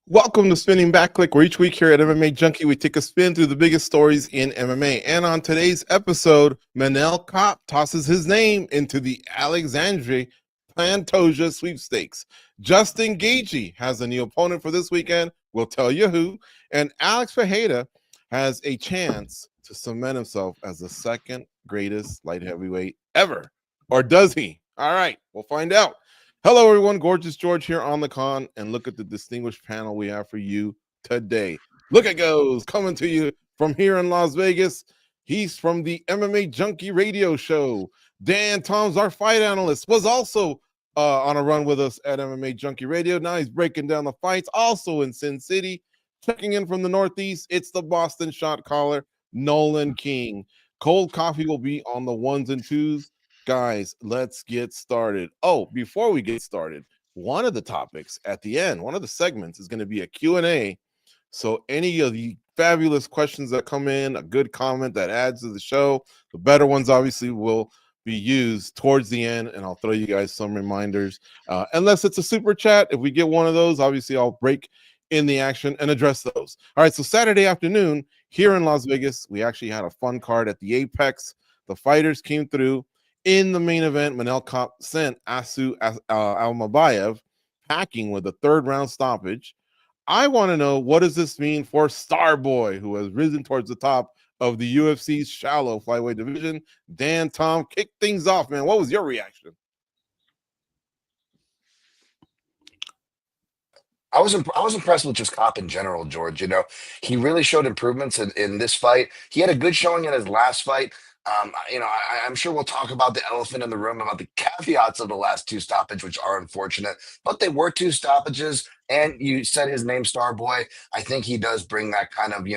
Welcome to Spinning Back Clique, where each week here at MMA Junkie, we take a spin through the biggest stories in MMA. And on today's episode, Manel Kape tosses his name into the Alexandre Pantoja sweepstakes. Justin Gaethje has a new opponent for this weekend. We'll tell you who. And Alex Pereira has a chance to cement himself as the second greatest light heavyweight ever. Or does he? All right, we'll find out. Hello, everyone. Gorgeous George here on the con, and look at the distinguished panel we have for you today. Look at goes coming to you from here in Las Vegas. He's from the MMA Junkie radio show. Dan Toms, our fight analyst, was also on a run with us at MMA Junkie Radio. Now he's breaking down the fights, also in Sin City. Checking in from the Northeast, it's the Boston shot caller, Nolan King. Cold coffee will be on the ones and twos. Guys, let's get started. Oh, before we get started, one of the topics at the end, one of the segments is going to be a Q&A. So any of the fabulous questions that come in, a good comment that adds to the show, the better ones obviously will be used towards the end, and I'll throw you guys some reminders. Unless it's a super chat, if we get one of those, obviously I'll break in the action and address those. All right, so Saturday afternoon here in Las Vegas, we actually had a fun card at the Apex. The fighters came through. In the main event, Manel Kape sent Almabayev packing with a third-round stoppage. I want to know, what does this mean for Starboy, who has risen towards the top of the UFC's shallow flyweight division? Dan, Tom, kick things off, man. What was your reaction? I was impressed with just Kape in general, George. You know, he really showed improvements in this fight. He had a good showing in his last fight. I'm sure we'll talk about the elephant in the room, about the caveats of the last two stoppages, which are unfortunate, but they were two stoppages. And you said his name, Starboy. I think he does bring that kind of,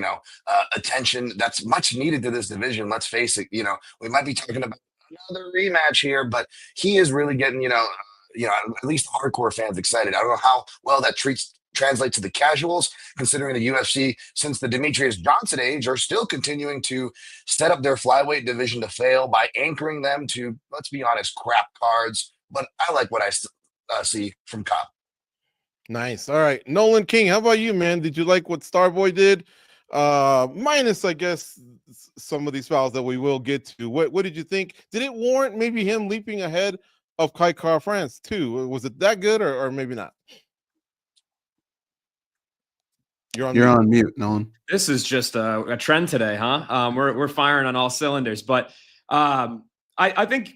attention that's much needed to this division. Let's face it, we might be talking about another rematch here, but he is really getting, at least hardcore fans excited. I don't know how well that translates to the casuals, considering the UFC, since the Demetrius Johnson age, are still continuing to set up their flyweight division to fail by anchoring them to, let's be honest, crap cards. But I like what I see from Kape. Nice. All right, Nolan King, how about you, man? Did you like what Starboy did? Minus, I guess, some of these fouls that we will get to. What did you think? Did it warrant maybe him leaping ahead of Kai France too? Was it that good, or maybe not? You're on mute, Nolan. This is just a trend today, huh? We're firing on all cylinders, but I think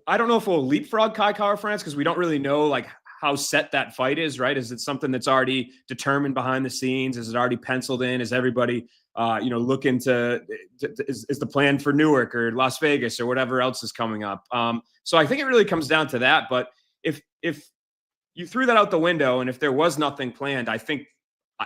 I don't know if we'll leapfrog Kai France, because we don't really know like how set that fight is, right? Is it something that's already determined behind the scenes? Is it already penciled in? Is everybody looking to is the plan for Newark or Las Vegas or whatever else is coming up? So I think it really comes down to that. But if you threw that out the window and if there was nothing planned, I think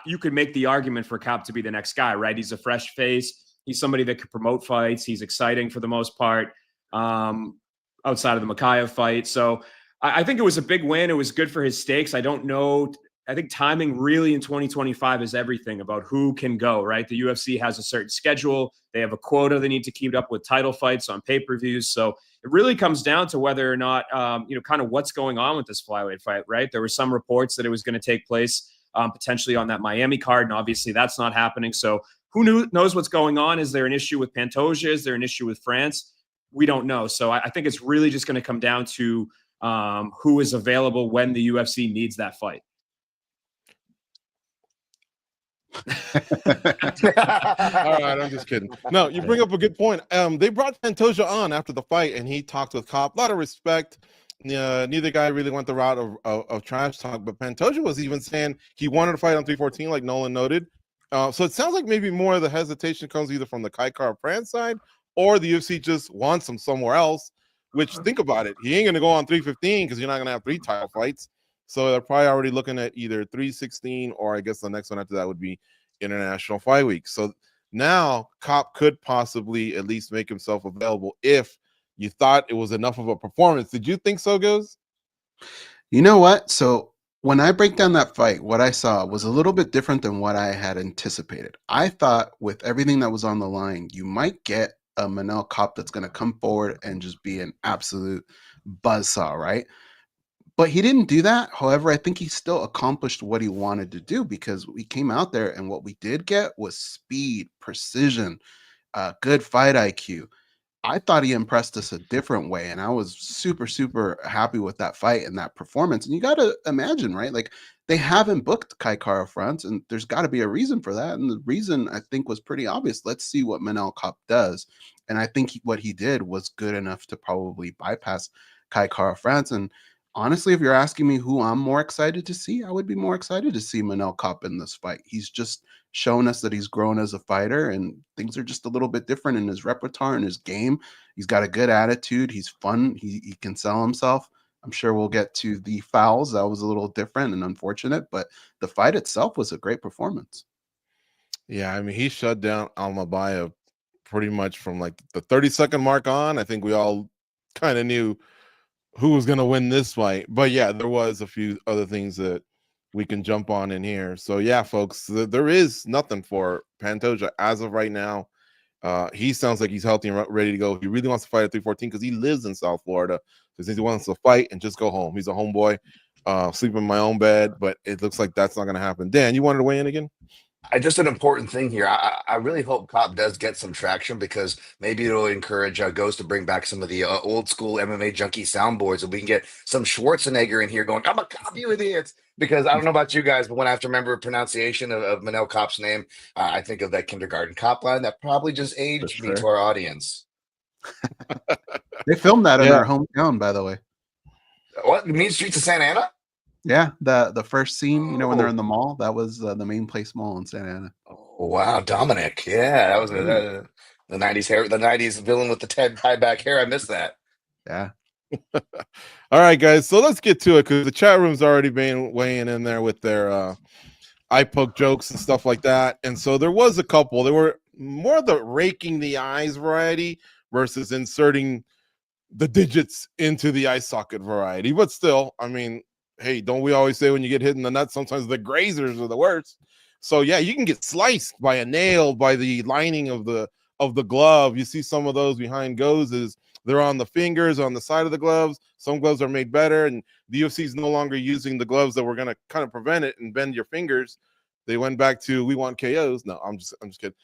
you could make the argument for Kape to be the next guy, right? He's a fresh face. He's somebody that could promote fights. He's exciting for the most part, outside of the Makayev fight. So I think it was a big win. It was good for his stakes. I don't know. I think timing really in 2025 is everything about who can go, right? The UFC has a certain schedule. They have a quota they need to keep up with title fights on pay-per-views. So it really comes down to whether or not, kind of what's going on with this flyweight fight, right? There were some reports that it was going to take place potentially on that Miami card, and obviously that's not happening. So who knows what's going on? Is there an issue with Pantoja? Is there an issue with France? We don't know. So I think it's really just going to come down to who is available when the UFC needs that fight. All right, I'm just kidding. No, you bring up a good point. They brought Pantoja on after the fight, and he talked with Kape. A lot of respect. Neither guy really went the route of trash talk, but Pantoja was even saying he wanted to fight on 314, like Nolan noted. So it sounds like maybe more of the hesitation comes either from the Kai France side, or the UFC just wants him somewhere else. Which, think about it, he ain't going to go on 315 because you're not going to have 3 title fights. So they're probably already looking at either 316, or I guess the next one after that would be International Fight Week. So now Kape could possibly at least make himself available if you thought it was enough of a performance. Did you think so, Goes? You know what? So when I break down that fight, what I saw was a little bit different than what I had anticipated. I thought with everything that was on the line, you might get a Manel Kape that's going to come forward and just be an absolute buzzsaw, right? But he didn't do that. However, I think he still accomplished what he wanted to do, because we came out there and what we did get was speed, precision, good fight IQ. I thought he impressed us a different way, and I was super, super happy with that fight and that performance. And you got to imagine, right? Like, they haven't booked Kai Kara France, and there's got to be a reason for that. And the reason, I think, was pretty obvious. Let's see what Manel Kape does. And I think what he did was good enough to probably bypass Kai Kara France. And honestly, if you're asking me who I'm more excited to see, I would be more excited to see Manel Kape in this fight. He's just shown us that he's grown as a fighter, and things are just a little bit different in his repertoire and his game. He's got a good attitude. He's fun. He can sell himself. I'm sure we'll get to the fouls. That was a little different and unfortunate, but the fight itself was a great performance. Yeah, I mean, he shut down Almabayev pretty much from like the 30-second mark on. I think we all kind of knew who was going to win this fight. But yeah, there was a few other things that we can jump on in here. So yeah, folks, there is nothing for Pantoja as of right now. He sounds like he's healthy and ready to go. He really wants to fight at 314 because he lives in South Florida. So he wants to fight and just go home. He's a homeboy, sleep in my own bed, but it looks like that's not going to happen. Dan, you wanted to weigh in again? Just an important thing here. I really hope Kape does get some traction, because maybe it'll encourage Ghost to bring back some of the old school MMA Junkie soundboards, and we can get some Schwarzenegger in here going, "I'm a Kape, you idiots." Because I don't know about you guys, but when I have to remember a pronunciation of Manel Kape's name, I think of that kindergarten cop line that probably just aged me to our audience. They filmed that in Yeah. our hometown, by the way. What, Mean Streets of Santa Ana? Yeah, the first scene, you know, when they're Oh. in the mall, that was the Main Place Mall in Santa Ana. Oh, wow, Dominic. Yeah, that was the 90s hair, the 90s villain with the tied back hair. I missed that. Yeah. All right, guys. So let's get to it, because the chat room's already been weighing in there with their eye poke jokes and stuff like that. And so there was a couple. There were more the raking the eyes variety versus inserting the digits into the eye socket variety. But still, I mean, hey, don't we always say when you get hit in the nuts, sometimes the grazers are the worst? So yeah, you can get sliced by a nail, by the lining of the glove. You see some of those behind Gozes. They're on the fingers, on the side of the gloves. Some gloves are made better, and the UFC is no longer using the gloves that were going to kind of prevent it and bend your fingers. They went back to, we want KOs. No, I'm just kidding.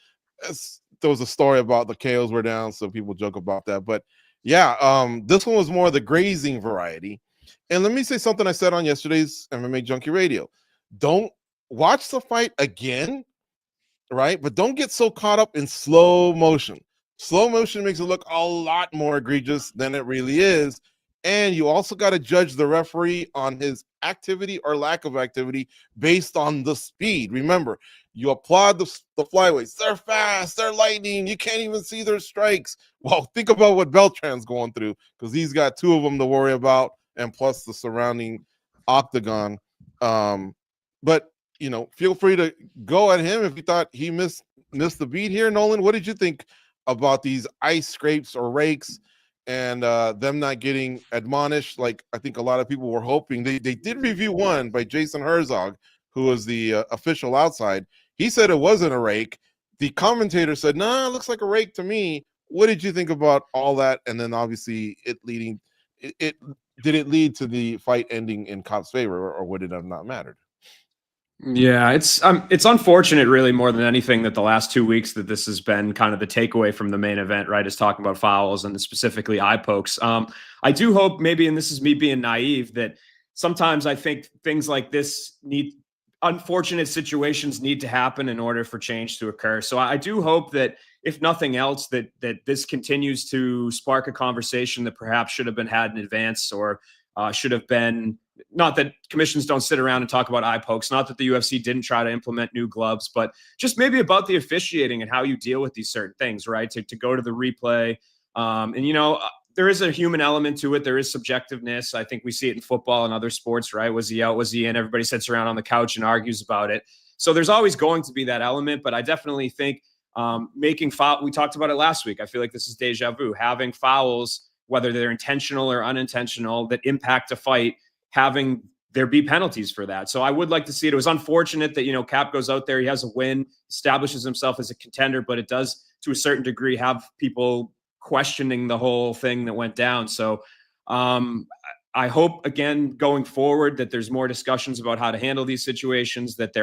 There was a story about the KOs were down, so people joke about that. But yeah, this one was more the grazing variety. And let me say something I said on yesterday's MMA Junkie Radio. Don't watch the fight again, right? But don't get so caught up in slow motion. Slow motion makes it look a lot more egregious than it really is. And you also got to judge the referee on his activity or lack of activity based on the speed. Remember, you applaud the flyweights. They're fast. They're lightning. You can't even see their strikes. Well, think about what Beltran's going through, because he's got two of them to worry about, and plus the surrounding octagon. But you know, feel free to go at him if you thought he missed the beat here. Nolan, what did you think about these ice scrapes or rakes and them not getting admonished like I think a lot of people were hoping? They did review one by Jason Herzog, who was the official outside. He said it wasn't a rake. The commentator said, "No, it looks like a rake to me." What did you think about all that? And then obviously it leading it did it lead to the fight ending in Kape's favor, or would it have not mattered? Yeah, it's unfortunate, really, more than anything, that the last 2 weeks that this has been kind of the takeaway from the main event, right, is talking about fouls and specifically eye pokes. I do hope, maybe, and this is me being naive, that sometimes I think things like this unfortunate situations need to happen in order for change to occur. So I do hope that, if nothing else, that this continues to spark a conversation that perhaps should have been had in advance, or should have been. Not that commissions don't sit around and talk about eye pokes, not that the UFC didn't try to implement new gloves, but just maybe about the officiating and how you deal with these certain things, right? To go to the replay. And, you know, there is a human element to it. There is subjectiveness. I think we see it in football and other sports, right? Was he out? Was he in? Everybody sits around on the couch and argues about it. So there's always going to be that element, but I definitely think making foul, we talked about it last week. I feel like this is deja vu. Having fouls, whether they're intentional or unintentional, that impact a fight, having there be penalties for that. So I would like to see it. It was unfortunate that, you know, Kape goes out there, he has a win, establishes himself as a contender, but it does, to a certain degree, have people questioning the whole thing that went down. So I hope, again, going forward, that there's more discussions about how to handle these situations, that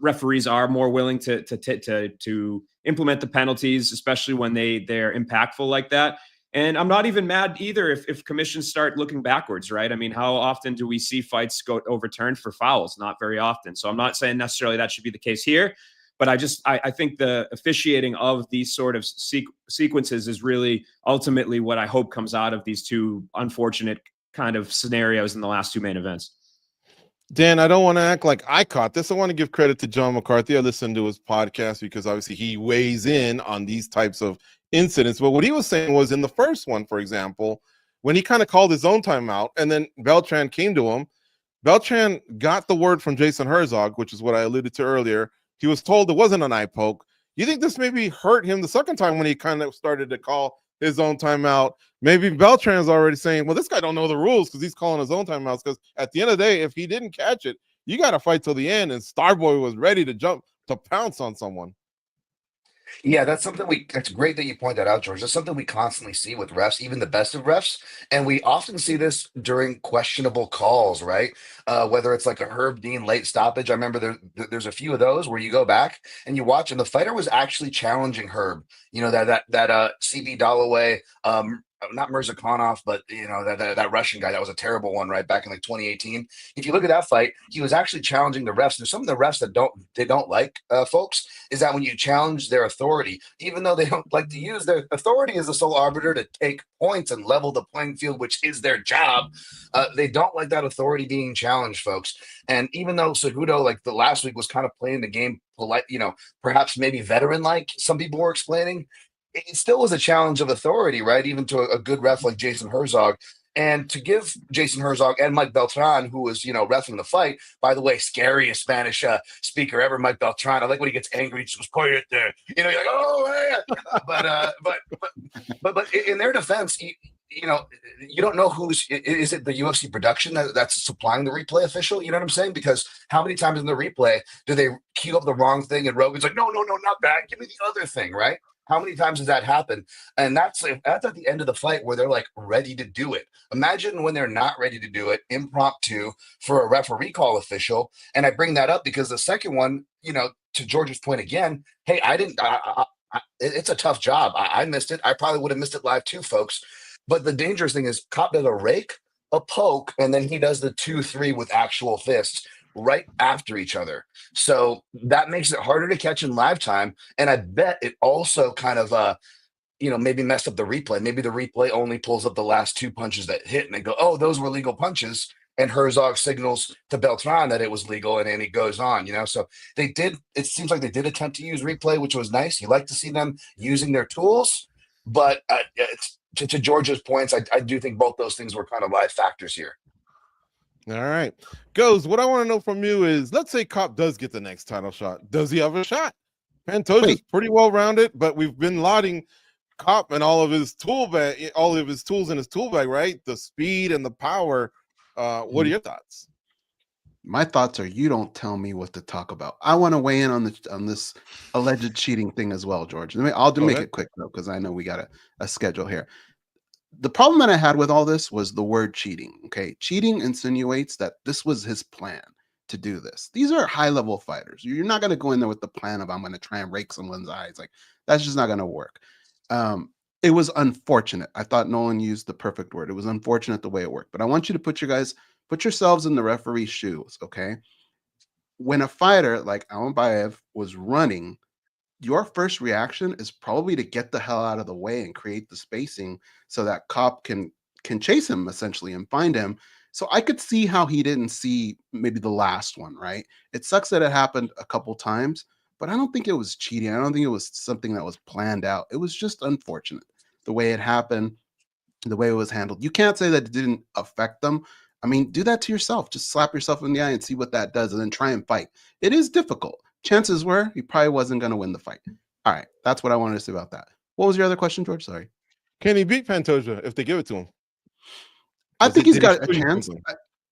referees are more willing to implement the penalties, especially when they're impactful like that. And I'm not even mad either if commissions start looking backwards, right? I mean, how often do we see fights go overturned for fouls? Not very often. So I'm not saying necessarily that should be the case here, but I think the officiating of these sort of sequences is really ultimately what I hope comes out of these two unfortunate kind of scenarios in the last two main events. Dan, I don't want to act like I caught this. I want to give credit to John McCarthy. I listened to his podcast because obviously he weighs in on these types of incidents. But what he was saying was in the first one, for example, when he kind of called his own timeout and then Beltran came to him, Beltran got the word from Jason Herzog, which is what I alluded to earlier. He was told it wasn't an eye poke. You think this maybe hurt him the second time when he kind of started to call his own timeout? Maybe Beltran's already saying, well, this guy don't know the rules because he's calling his own timeouts. Because at the end of the day, if he didn't catch it, you got to fight till the end. And Starboy was ready to pounce on someone. Yeah, that's great that you point that out, George. That's something we constantly see with refs, even the best of refs. And we often see this during questionable calls, right? Whether it's like a Herb Dean late stoppage. I remember there's a few of those where you go back and you watch, and the fighter was actually challenging Herb. You know, that CB Dalloway, not Mirzakhanov, but you know, that Russian guy. That was a terrible one, right? Back in like 2018. If you look at that fight, he was actually challenging the refs. There's some of the refs that don't like folks, is that when you challenge their authority, even though they don't like to use their authority as the sole arbiter to take points and level the playing field, which is their job, they don't like that authority being challenged, folks. And even though Cejudo, like the last week, was kind of playing the game polite, you know, perhaps maybe veteran-like, some people were explaining, it still was a challenge of authority, right? Even to a good ref like Jason Herzog. And to give Jason Herzog and Mike Beltran, who was, you know, reffing the fight, by the way, scariest Spanish speaker ever, Mike Beltran. I like when he gets angry, he just goes, quiet there. You know, you're like, oh, man. But in their defense, you know, you don't know is it the UFC production that's supplying the replay official? You know what I'm saying? Because how many times in the replay do they queue up the wrong thing and Rogan's like, no, not that. Give me the other thing, right? How many times does that happen? And that's at the end of the fight where they're like ready to do it. Imagine when they're not ready to do it, impromptu for a referee call official. And I bring that up because the second one, you know, to George's point again, hey, it's a tough job. I missed it. I probably would have missed it live too, folks. But the dangerous thing is Cop does a rake, a poke, and then he does the 2-3 with actual fists right after each other. So that makes it harder to catch in live time. And I bet it also kind of, you know, maybe messed up the replay. Maybe the replay only pulls up the last two punches that hit and they go, oh, those were legal punches. And Herzog signals to Beltran that it was legal and it goes on, you know? So it seems like they did attempt to use replay, which was nice. You like to see them using their tools, but to George's points, I do think both those things were kind of live factors here. All right. Goes, what I want to know from you is, let's say Cop does get the next title shot. Does he have a shot? Pantoja's pretty well-rounded, but we've been lauding Cop and all of his tools in his tool bag, right? The speed and the power. What are your thoughts? My thoughts are, you don't tell me what to talk about. I want to weigh in on this alleged cheating thing as well, George. I'll make it quick though, because I know we got a schedule here. The problem that I had with all this was the word cheating. Okay, cheating insinuates that this was his plan to do this. These are high-level fighters. You're not going to go in there with the plan of I'm going to try and rake someone's eyes. Like, that's just not going to work. It was unfortunate. I thought Nolan used the perfect word. It was unfortunate the way it worked. But I want you to put yourselves in the referee's shoes. Okay, when a fighter like Almabayev was running, your first reaction is probably to get the hell out of the way and create the spacing so that Cop can chase him essentially and find him. So I could see how he didn't see maybe the last one, right? It sucks that it happened a couple times, but I don't think it was cheating. I don't think it was something that was planned out. It was just unfortunate the way it happened, the way it was handled. You can't say that it didn't affect them. I mean, do that to yourself. Just slap yourself in the eye and see what that does and then try and fight. It is difficult. Chances were he probably wasn't going to win the fight. All right. That's what I wanted to say about that. What was your other question, George? Sorry. Can he beat Pantoja if they give it to him? I think he's got a chance.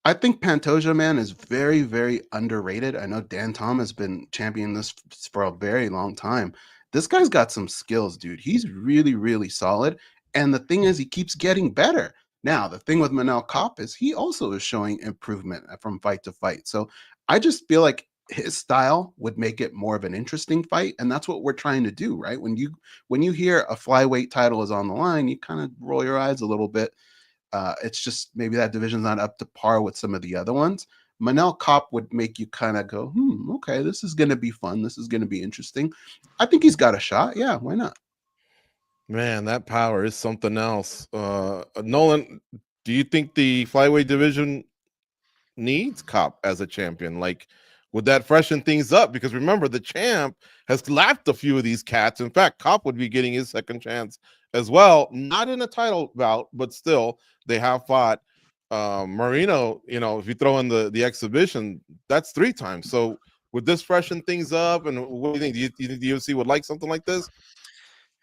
I think Pantoja, man, is very, very underrated. I know Dan Tom has been championing this for a very long time. This guy's got some skills, dude. He's really, really solid. And the thing is, he keeps getting better. Now, the thing with Manel Kape is he also is showing improvement from fight to fight. So I just feel like his style would make it more of an interesting fight, and that's what we're trying to do, right? When you hear a flyweight title is on the line, you kind of roll your eyes a little bit. It's just maybe that division's not up to par with some of the other ones. Manel Kape would make you kind of go, okay, this is going to be fun. This is going to be interesting. I think he's got a shot. Yeah, why not? Man, that power is something else. Nolan, do you think the flyweight division needs Kape as a champion? Like, would that freshen things up? Because remember, the champ has lapped a few of these cats. In fact, Kape would be getting his second chance as well. Not in a title bout, but still, they have fought. Marino, if you throw in the exhibition, that's 3 times. So would this freshen things up? And what do you think? Do you think the UFC would like something like this?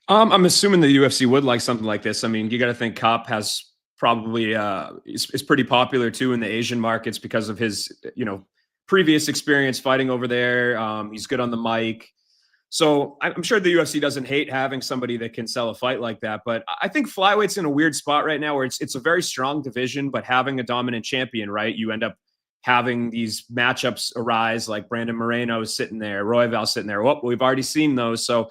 I'm assuming the UFC would like something like this. I mean, you got to think Kape has probably is pretty popular too in the Asian markets because of his previous experience fighting over there. He's good on the mic. So I'm sure the UFC doesn't hate having somebody that can sell a fight like that. But I think flyweight's in a weird spot right now where it's a very strong division, but having a dominant champion, right? You end up having these matchups arise, like Brandon Moreno is sitting there, Royval's sitting there. Well, we've already seen those. So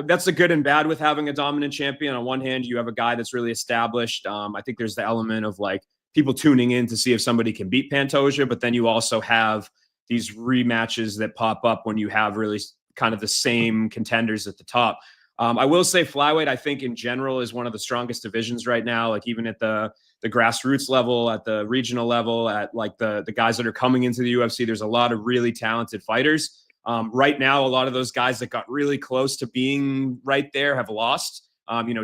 that's the good and bad with having a dominant champion. On one hand, you have a guy that's really established. I think there's the element of like people tuning in to see if somebody can beat Pantoja, but then you also have these rematches that pop up when you have really kind of the same contenders at the top. I will say flyweight, I think in general is one of the strongest divisions right now. Like even at the grassroots level, at the regional level, at like the guys that are coming into the UFC, there's a lot of really talented fighters. Right now, a lot of those guys that got really close to being right there have lost.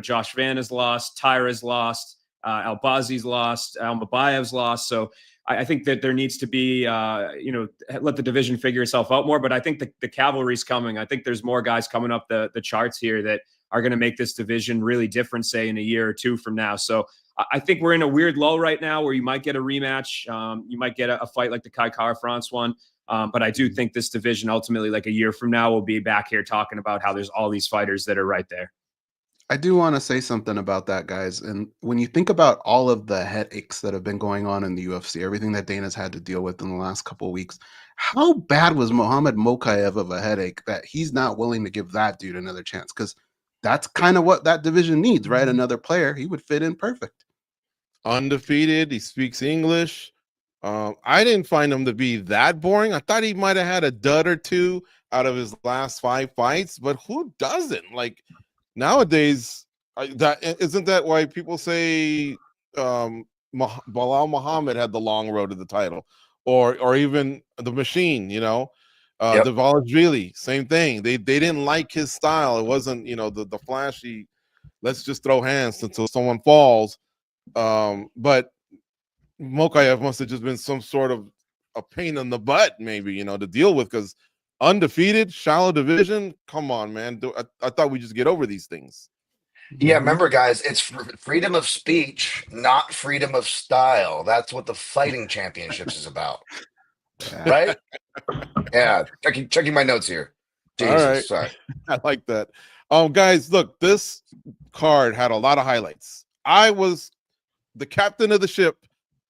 Josh Van has lost, Tyra's lost, Albazi's lost, Almabayev's lost. So I think that there needs to be, let the division figure itself out more. But I think the cavalry's coming. I think there's more guys coming up the charts here that are going to make this division really different, say, in a year or 2 from now. So I think we're in a weird lull right now where you might get a rematch. You might get a fight like the Kai Kara-France one. But I do think this division ultimately, like a year from now, we'll be back here talking about how there's all these fighters that are right there. I do want to say something about that, guys. And when you think about all of the headaches that have been going on in the UFC, everything that Dana's had to deal with in the last couple of weeks, how bad was Mohamed Mokaev of a headache that he's not willing to give that dude another chance? Because that's kind of what that division needs, right? Another player. He would fit in perfect. Undefeated. He speaks English. I didn't find him to be that boring. I thought he might have had a dud or 2 out of his last 5 fights, but who doesn't? Like nowadays, isn't that why people say Bilal Muhammad had the long road to the title, or even the Machine, Dvalishvili, same thing. They didn't like his style. It wasn't the flashy, let's just throw hands until someone falls. But Mokaev must have just been some sort of a pain in the butt, maybe, to deal with, because undefeated, shallow division. Come on, man. I thought we just get over these things. Yeah, remember, guys, it's freedom of speech, not freedom of style. That's what the fighting championships is about. Yeah. Right? Yeah. Checking my notes here. Jesus, All right. sorry. I like that. Guys, look, this card had a lot of highlights. I was the captain of the ship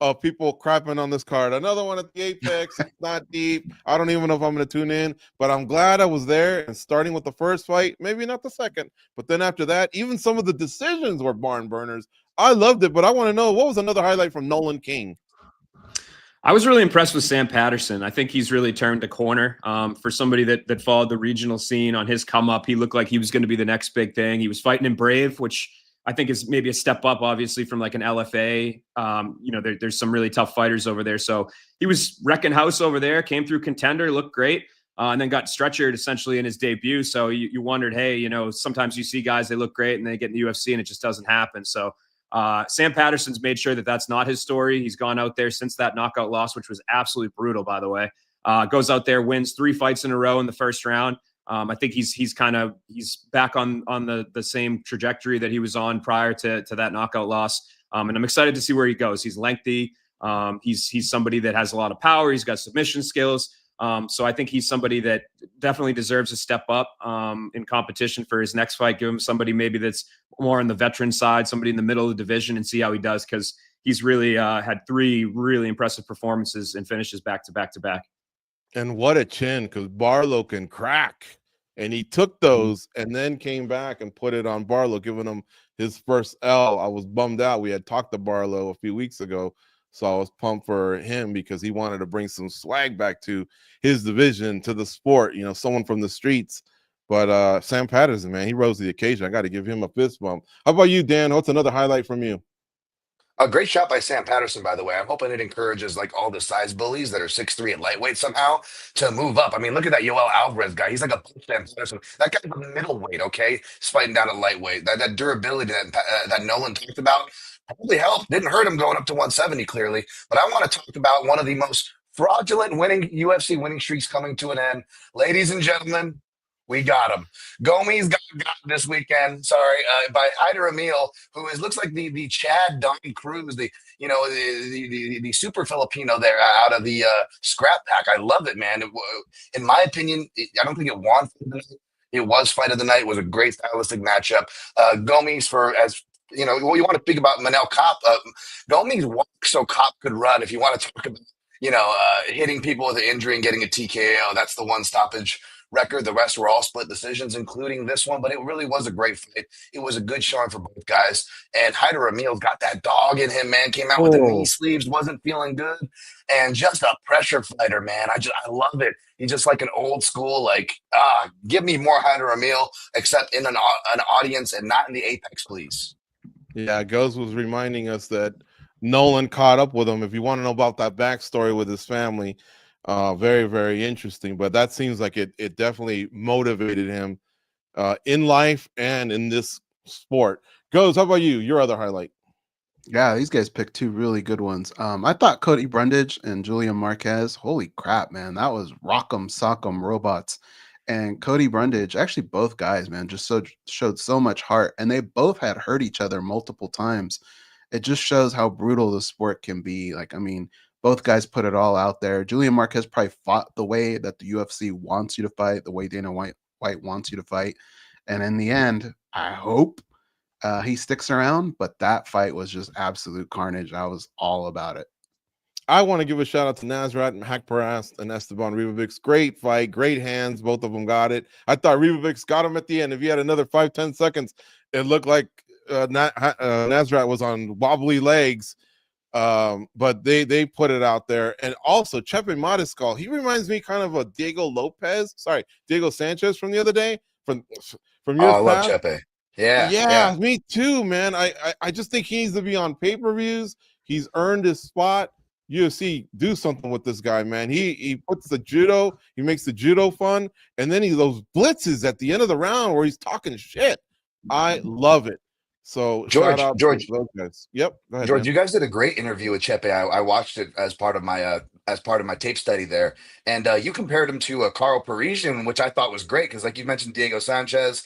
of people crapping on this card. Another one at the Apex, not deep. I don't even know if I'm going to tune in, but I'm glad I was there. And starting with the first fight, maybe not the second, but then after that, even some of the decisions were barn burners. I loved it, but I want to know, what was another highlight from Nolan King? I was really impressed with Sam Patterson. I think he's really turned a corner. For somebody that followed the regional scene on his come up, he looked like he was going to be the next big thing. He was fighting in Brave, which I think is maybe a step up, obviously, from like an LFA. There's some really tough fighters over there. So he was wrecking house over there, came through Contender, looked great, and then got stretchered essentially in his debut. So you wondered, hey, sometimes you see guys, they look great and they get in the UFC and it just doesn't happen. So Sam Patterson's made sure that that's not his story. He's gone out there since that knockout loss, which was absolutely brutal, by the way. Goes out there, wins 3 fights in a row in the first round. I think he's back on the same trajectory that he was on prior to that knockout loss. And I'm excited to see where he goes. He's lengthy. He's somebody that has a lot of power. He's got submission skills. So I think he's somebody that definitely deserves a step up in competition for his next fight. Give him somebody maybe that's more on the veteran side, somebody in the middle of the division, and see how he does, because he's really had 3 really impressive performances and finishes back to back to back. And what a chin, because Barlow can crack. And he took those and then came back and put it on Barlow, giving him his first L. I was bummed out. We had talked to Barlow a few weeks ago, so I was pumped for him because he wanted to bring some swag back to his division, to the sport, you know, someone from the streets. But Sam Patterson, man, he rose to the occasion. I got to give him a fist bump. How about you, Dan? What's another highlight from you? A great shot by Sam Patterson, by the way. I'm hoping it encourages like all the size bullies that are 6'3" at lightweight somehow to move up. I mean, look at that Yoel Alvarez guy. He's like a Sam Patterson. That guy's a middleweight, okay? He's fighting down at lightweight. That durability that Nolan talked about probably helped. Didn't hurt him going up to 170, clearly. But I want to talk about one of the most fraudulent winning UFC winning streaks coming to an end. Ladies and gentlemen, we got him. Gomes got this weekend. Sorry, by Hyder Emil, who looks like the Chad Don Cruz, the super Filipino there out of the scrap pack. I love it, man. In my opinion, I don't think it won. It was fight of the night. It was a great stylistic matchup. Gomes, for as you know, well, you want to think about Manel Kape. Gomes walked so Kape could run. If you want to talk about hitting people with an injury and getting a TKO, that's the one stoppage record. The rest were all split decisions, including this one, but it really was a great fight. It was a good showing for both guys. And Hyder Emil's got that dog in him, man. Came out with the knee sleeves, wasn't feeling good. And just a pressure fighter, man. I love it. He's just like an old school, like, give me more Hyder Emil, except in an audience and not in the Apex, please. Yeah, Goes was reminding us that Nolan caught up with him. If you want to know about that backstory with his family, very, very interesting. But that seems like it definitely motivated him in life and in this sport. Goes, how about you? Your other highlight? Yeah, these guys picked 2 really good ones. I thought Cody Brundage and Julian Marquez, holy crap, man, that was rock'em sock'em robots. And Cody Brundage, actually both guys, man, just showed so much heart, and they both had hurt each other multiple times. It just shows how brutal the sport can be. Like, I mean, both guys put it all out there. Julian Marquez probably fought the way that the UFC wants you to fight, the way Dana White wants you to fight. And in the end, I hope he sticks around, but that fight was just absolute carnage. I was all about it. I want to give a shout out to Nasrat and Haqparast and Esteban Ribovics. Great fight, great hands. Both of them got it. I thought Ribovics got him at the end. If he had another 5-10 seconds, it looked like Nasrat was on wobbly legs. But they put it out there. And also Chepe Mariscal, he reminds me kind of a Diego Sanchez from the other day, from years I love past. Chepe. Yeah, me too, man. I just think he needs to be on pay-per-views. He's earned his spot. UFC, do something with this guy, man. He puts the judo, he makes the judo fun, and then those blitzes at the end of the round where he's talking shit. I love it. So George, shout out to those guys. Yep. Go ahead, George, man. you guys did a great interview with Chepe. I watched it as part of my tape study there, and you compared him to Carl Parisian, which I thought was great because, like you mentioned, Diego Sanchez,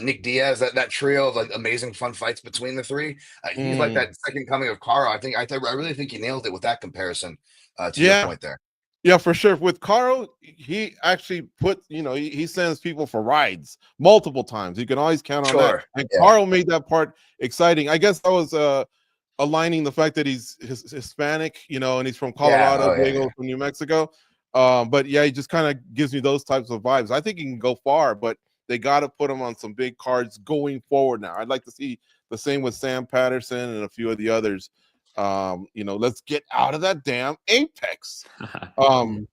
Nick Diaz, that trio of like amazing fun fights between the three. He's like that second coming of Carl. I really think he nailed it with that comparison. To your point there. Yeah, for sure. With Carl, he actually put, he sends people for rides multiple times. You can always count on that. And Carl made that part exciting. I guess that was aligning the fact that he's Hispanic, and he's from Colorado, Diego from New Mexico. But yeah, he just kind of gives me those types of vibes. I think he can go far, but they got to put him on some big cards going forward now. I'd like to see the same with Sam Patterson and a few of the others. Let's get out of that damn Apex. And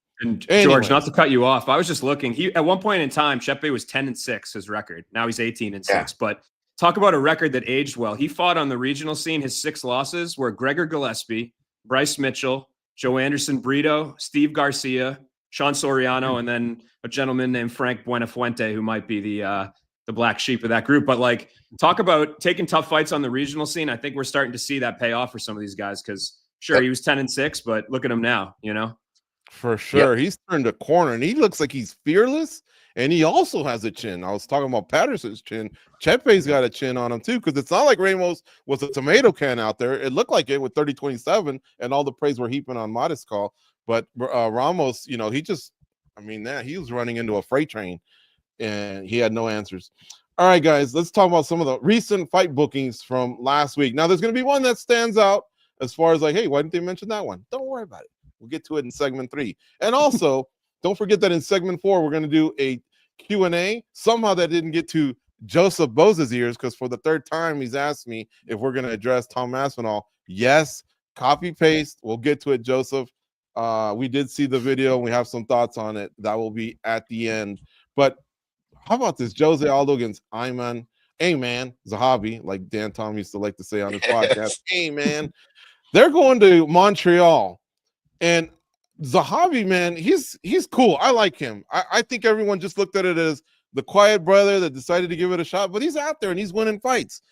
George, not to cut you off, I was just looking. He at one point in time, Chepe was 10-6, his record. Now he's 18-6. But talk about a record that aged well. He fought on the regional scene. His 6 losses were Gregor Gillespie, Bryce Mitchell, Joe Anderson Brito, Steve Garcia, Sean Soriano, and then a gentleman named Frank Buenafuente, who might be the black sheep of that group. But like, talk about taking tough fights on the regional scene. I think we're starting to see that pay off for some of these guys because he was 10-6, but look at him now, For sure. He's turned a corner and he looks like he's fearless and he also has a chin. I was talking about Patterson's chin. Chepe's got a chin on him too, because it's not like Ramos was a tomato can out there. It looked like it with 30-27 and all the praise we're heaping on Mariscal. But Ramos, he was running into a freight train and he had no answers. All right, guys, let's talk about some of the recent fight bookings from last week. Now, there's going to be one that stands out as far as like, hey, why didn't they mention that one? Don't worry about it. We'll get to it in segment 3. And also, don't forget that in segment 4, we're going to do a Q&A. Somehow that didn't get to Joseph Boza's ears, because for the 3rd time he's asked me if we're going to address Tom Aspinall. Yes, copy paste. We'll get to it, Joseph. We did see the video. We have some thoughts on it. That will be at the end. But how about this? Jose Aldo against Ayman Zahabi, like Dan Tom used to like to say on his podcast. Hey, man. They're going to Montreal. And Zahabi, man, he's cool. I like him. I think everyone just looked at it as the quiet brother that decided to give it a shot, but he's out there and he's winning fights.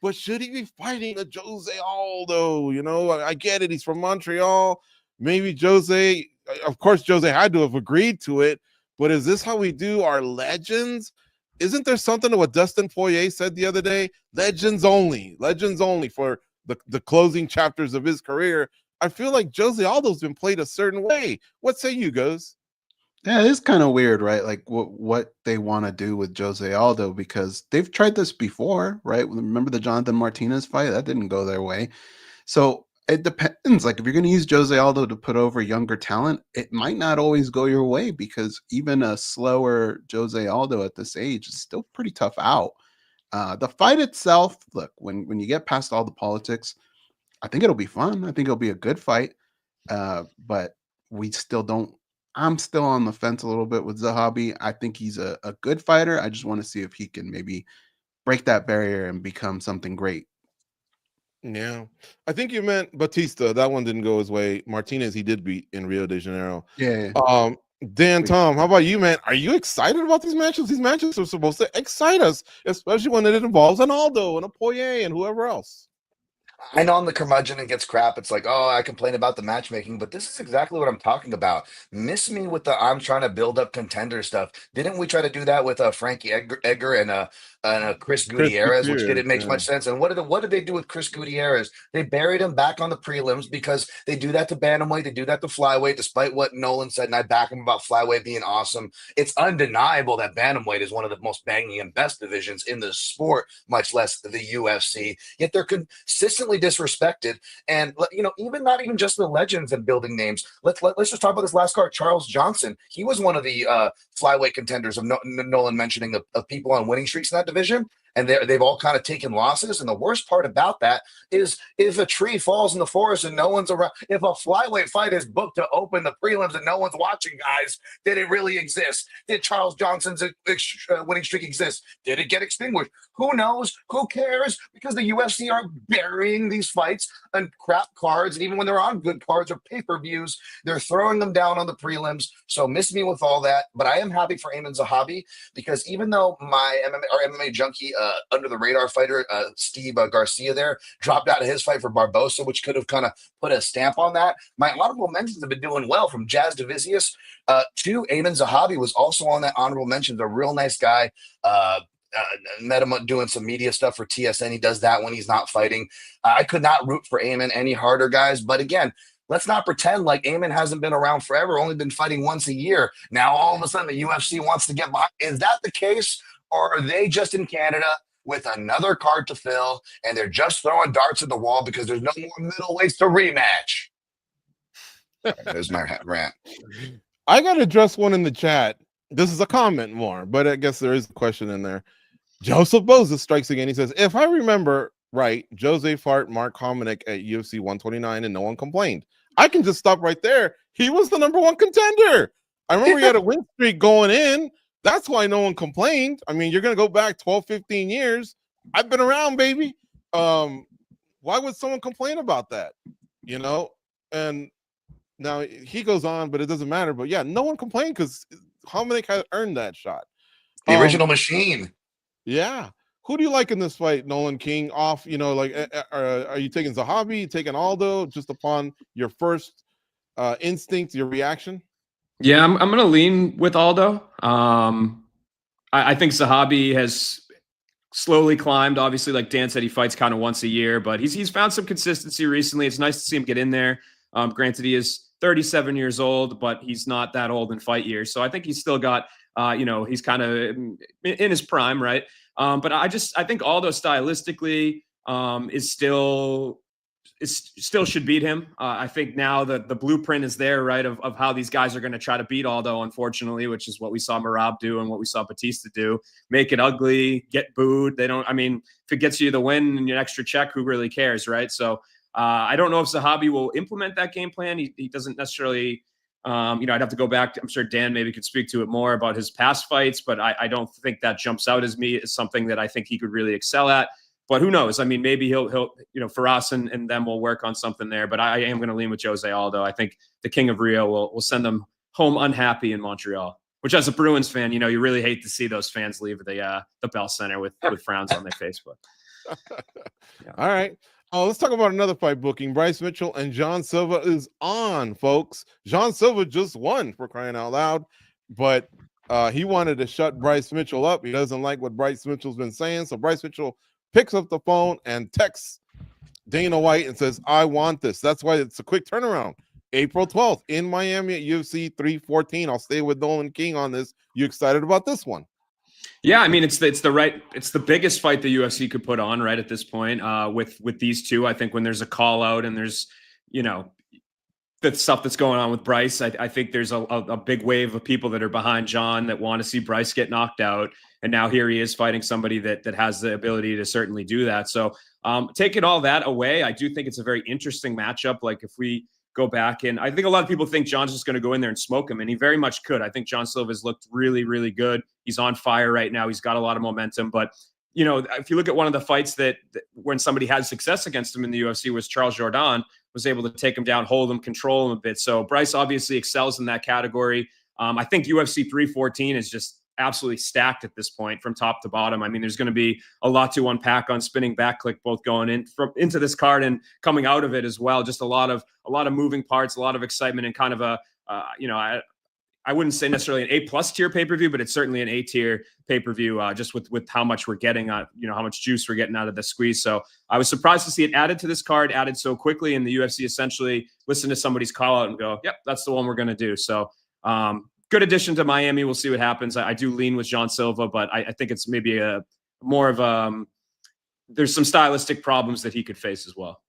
But should he be fighting a Jose Aldo? You know, I get it. He's from Montreal. Maybe Jose, of course, Jose had to have agreed to it. But is this how we do our legends? Isn't there something to what Dustin Poirier said the other day? Legends only for the closing chapters of his career. I feel like Jose Aldo's been played a certain way. What say you, Goes? Yeah, it's kind of weird, right? Like what they want to do with Jose Aldo, because they've tried this before, right? Remember the Jonathan Martinez fight? That didn't go their way. So it depends. Like if you're going to use Jose Aldo to put over younger talent, it might not always go your way, because even a slower Jose Aldo at this age is still pretty tough out. The fight itself, look, when you get past all the politics, I think it'll be fun. I think it'll be a good fight. But we still don't. I'm still on the fence a little bit with Zahabi. I think he's a good fighter. I just want to see if he can maybe break that barrier and become something great. Yeah. I think you meant Batista. That one didn't go his way. Martinez, he did beat in Rio de Janeiro. Yeah. Dan, Tom, how about you, man? Are you excited about these matches? These matches are supposed to excite us, especially when it involves an Aldo and a Poirier and whoever else. I know I'm the curmudgeon and gets crap. It's like, oh, I complain about the matchmaking, but this is exactly what I'm talking about. Miss me with the I'm trying to build up contender stuff. Didn't we try to do that with Frankie Edgar and Chris Gutierrez, which didn't make much sense? And what did they do with Chris Gutierrez? They buried him back on the prelims because they do that to bantamweight, they do that to flyweight, despite what Nolan said, and I back him about flyweight being awesome. It's undeniable that bantamweight is one of the most banging and best divisions in the sport, much less the UFC. Yet they're consistently disrespected, and even not even just the legends and building names. Let's just talk about this last card. Charles Johnson, he was one of the flyweight contenders of Nolan mentioning of people on winning streaks in that division, and they've all kind of taken losses. And the worst part about that is if a tree falls in the forest and no one's around, if a flyweight fight is booked to open the prelims and no one's watching, guys, did it really exist? Did Charles Johnson's winning streak exist? Did it get extinguished? Who knows? Who cares? Because the UFC are burying these fights on crap cards, and even when they're on good cards or pay-per-views, they're throwing them down on the prelims. So miss me with all that, but I am happy for Ayman Zahabi, because even though my MMA junkie under the radar fighter Steve Garcia there dropped out of his fight for Barbosa, which could have kind of put a stamp on that, my honorable mentions have been doing well, from Jazz Davicius to Ayman Zahabi was also on that honorable mentions. A real nice guy. Met him doing some media stuff for TSN. He does that when he's not fighting. I could not root for Ayman any harder, guys. But again, let's not pretend like Ayman hasn't been around forever, only been fighting once a year. Now, all of a sudden, the UFC wants to get behind. Is that the case? Or are they just in Canada with another card to fill, and they're just throwing darts at the wall because there's no more middleweights to rematch? There's my rant. I got to address one in the chat. This is a comment more, but I guess there is a question in there. Joseph Boza strikes again. He says, if I remember right, Jose fought Mark Hominick at UFC 129 and no one complained. I can just stop right there. He was the #1 contender. I remember he had a win streak going in. That's why no one complained. I mean, you're going to go back 12, 15 years. I've been around, baby. Why would someone complain about that? And now he goes on, but it doesn't matter. But yeah, no one complained because Hominick had earned that shot. The original machine. Yeah. Who do you like in this fight, Nolan King? Are you taking Zahabi? You taking Aldo just upon your first instinct, your reaction? Yeah, I'm going to lean with Aldo. I think Zahabi has slowly climbed. Obviously, like Dan said, he fights kind of once a year, but he's found some consistency recently. It's nice to see him get in there. Granted, he is 37 years old, but he's not that old in fight years. So I think he's still got, he's kind of in his prime, right? But I think Aldo stylistically is still still should beat him. I think now the blueprint is there, right, of how these guys are going to try to beat Aldo, unfortunately, which is what we saw Merab do and what we saw Batista do. Make it ugly, get booed. If it gets you the win and an extra check, who really cares, right? So I don't know if Zahabi will implement that game plan. He doesn't necessarily, I'd have to go back. I'm sure Dan maybe could speak to it more about his past fights, but I don't think that jumps out as me as something that I think he could really excel at. But who knows? I mean, maybe he'll for us and them we'll work on something there. But I am going to lean with Jose Aldo. I think the King of Rio will send them home unhappy in Montreal. Which, as a Bruins fan, you really hate to see those fans leave the Bell Center with frowns on their face. But yeah. All right. Oh, let's talk about another fight booking. Bryce Mitchell and John Silva is on, folks. John Silva just won, for crying out loud, but he wanted to shut Bryce Mitchell up. He doesn't like what Bryce Mitchell's been saying, so Bryce Mitchell picks up the phone and texts Dana White and says, I want this. That's why it's a quick turnaround. April 12th in Miami at UFC 314. I'll stay with Nolan King on this. You excited about this one? Yeah, I mean, it's the biggest fight the UFC could put on right at this point with these two. I think when there's a call out and there's, the stuff that's going on with Bryce, I think there's a big wave of people that are behind John that want to see Bryce get knocked out. And now here he is fighting somebody that has the ability to certainly do that. So taking all that away, I do think it's a very interesting matchup. Like if we go back and I think a lot of people think John's just going to go in there and smoke him, and he very much could. I think John Silva's looked really, really good. He's on fire right now. He's got a lot of momentum. But, if you look at one of the fights that when somebody had success against him in the UFC was Charles Jourdain, was able to take him down, hold him, control him a bit. So Bryce obviously excels in that category. I think UFC 314 is just absolutely stacked at this point from top to bottom. I mean, there's going to be a lot to unpack on spinning back click, both going into this card and coming out of it as well. Just a lot of moving parts, a lot of excitement, and kind of I wouldn't say necessarily an A+ tier pay-per-view, but it's certainly an A tier pay-per-view, just with how much we're getting on, how much juice we're getting out of the squeeze. So I was surprised to see it added to this card, added so quickly, and the UFC essentially listened to somebody's call out and go, yep, that's the one we're going to do. So good addition to Miami. We'll see what happens. I do lean with John Silva, but I think it's maybe more of there's some stylistic problems that he could face as well.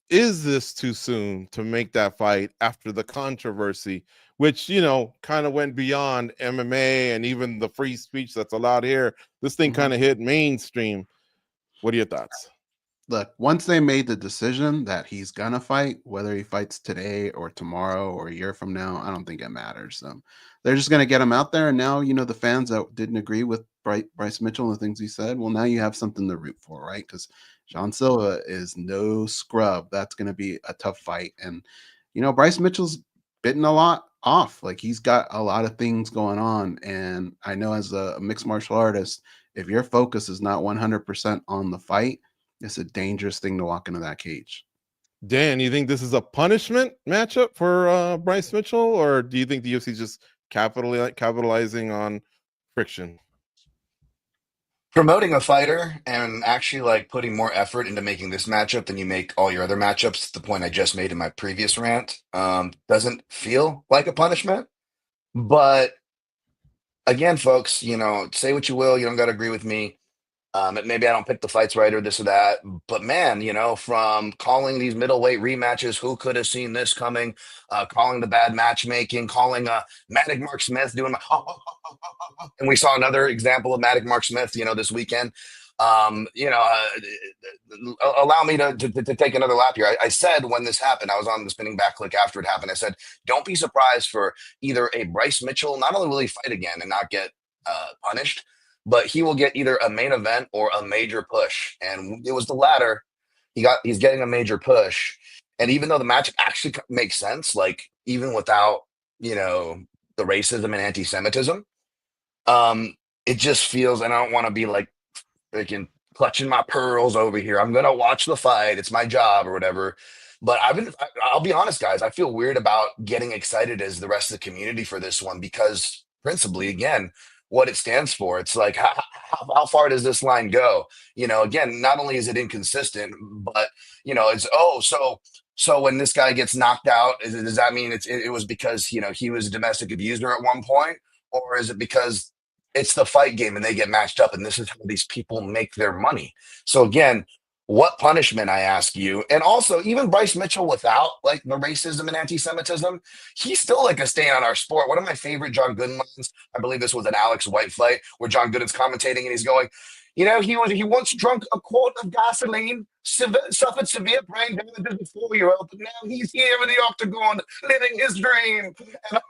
Is this too soon to make that fight after the controversy, which, kind of went beyond MMA and even the free speech that's allowed here? This thing kind of hit mainstream. What are your thoughts? Look, once they made the decision that he's going to fight, whether he fights today or tomorrow or a year from now, I don't think it matters. They're just going to get him out there. And now, the fans that didn't agree with Bryce Mitchell and the things he said, well, now you have something to root for, right? Because John Silva is no scrub. That's going to be a tough fight. And, Bryce Mitchell's bitten a lot off. Like, he's got a lot of things going on. And I know as a mixed martial artist, if your focus is not 100% on the fight, it's a dangerous thing to walk into that cage. Dan, you think this is a punishment matchup for Bryce Mitchell, or do you think the UFC is just capitalizing on friction? Promoting a fighter and actually putting more effort into making this matchup than you make all your other matchups, the point I just made in my previous rant, doesn't feel like a punishment. But again, folks, say what you will, you don't got to agree with me. Maybe I don't pick the fights right or this or that, but man, from calling these middleweight rematches, who could have seen this coming? Calling the bad matchmaking, calling Matic Mark Smith doing and we saw another example of Matic Mark Smith, this weekend. Allow me to take another lap here. I said when this happened, I was on the spinning back click after it happened. I said, don't be surprised for either a Bryce Mitchell. Not only will he fight again and not get punished, but he will get either a main event or a major push. And it was the latter. He's getting a major push. And even though the match actually makes sense, even without, the racism and anti-Semitism, it just feels, and I don't want to be freaking clutching my pearls over here. I'm going to watch the fight. It's my job or whatever. But I'll be honest, guys, I feel weird about getting excited as the rest of the community for this one, because principally, again, what it stands for. It's how far does this line go? Again, not only is it inconsistent, but it's so when this guy gets knocked out, does that mean it was because he was a domestic abuser at one point, or is it because it's the fight game and they get matched up and this is how these people make their money? So again, What punishment, I ask you? And also, even Bryce Mitchell without like the racism and anti-Semitism, he's still like a stain on our sport. One of my favorite John Gooden lines, I believe this was an Alex White fight, where John Gooden's commentating and he's going, he once drunk a quart of gasoline, suffered severe brain damage as a 4-year-old, but now he's here in the octagon living his dream. And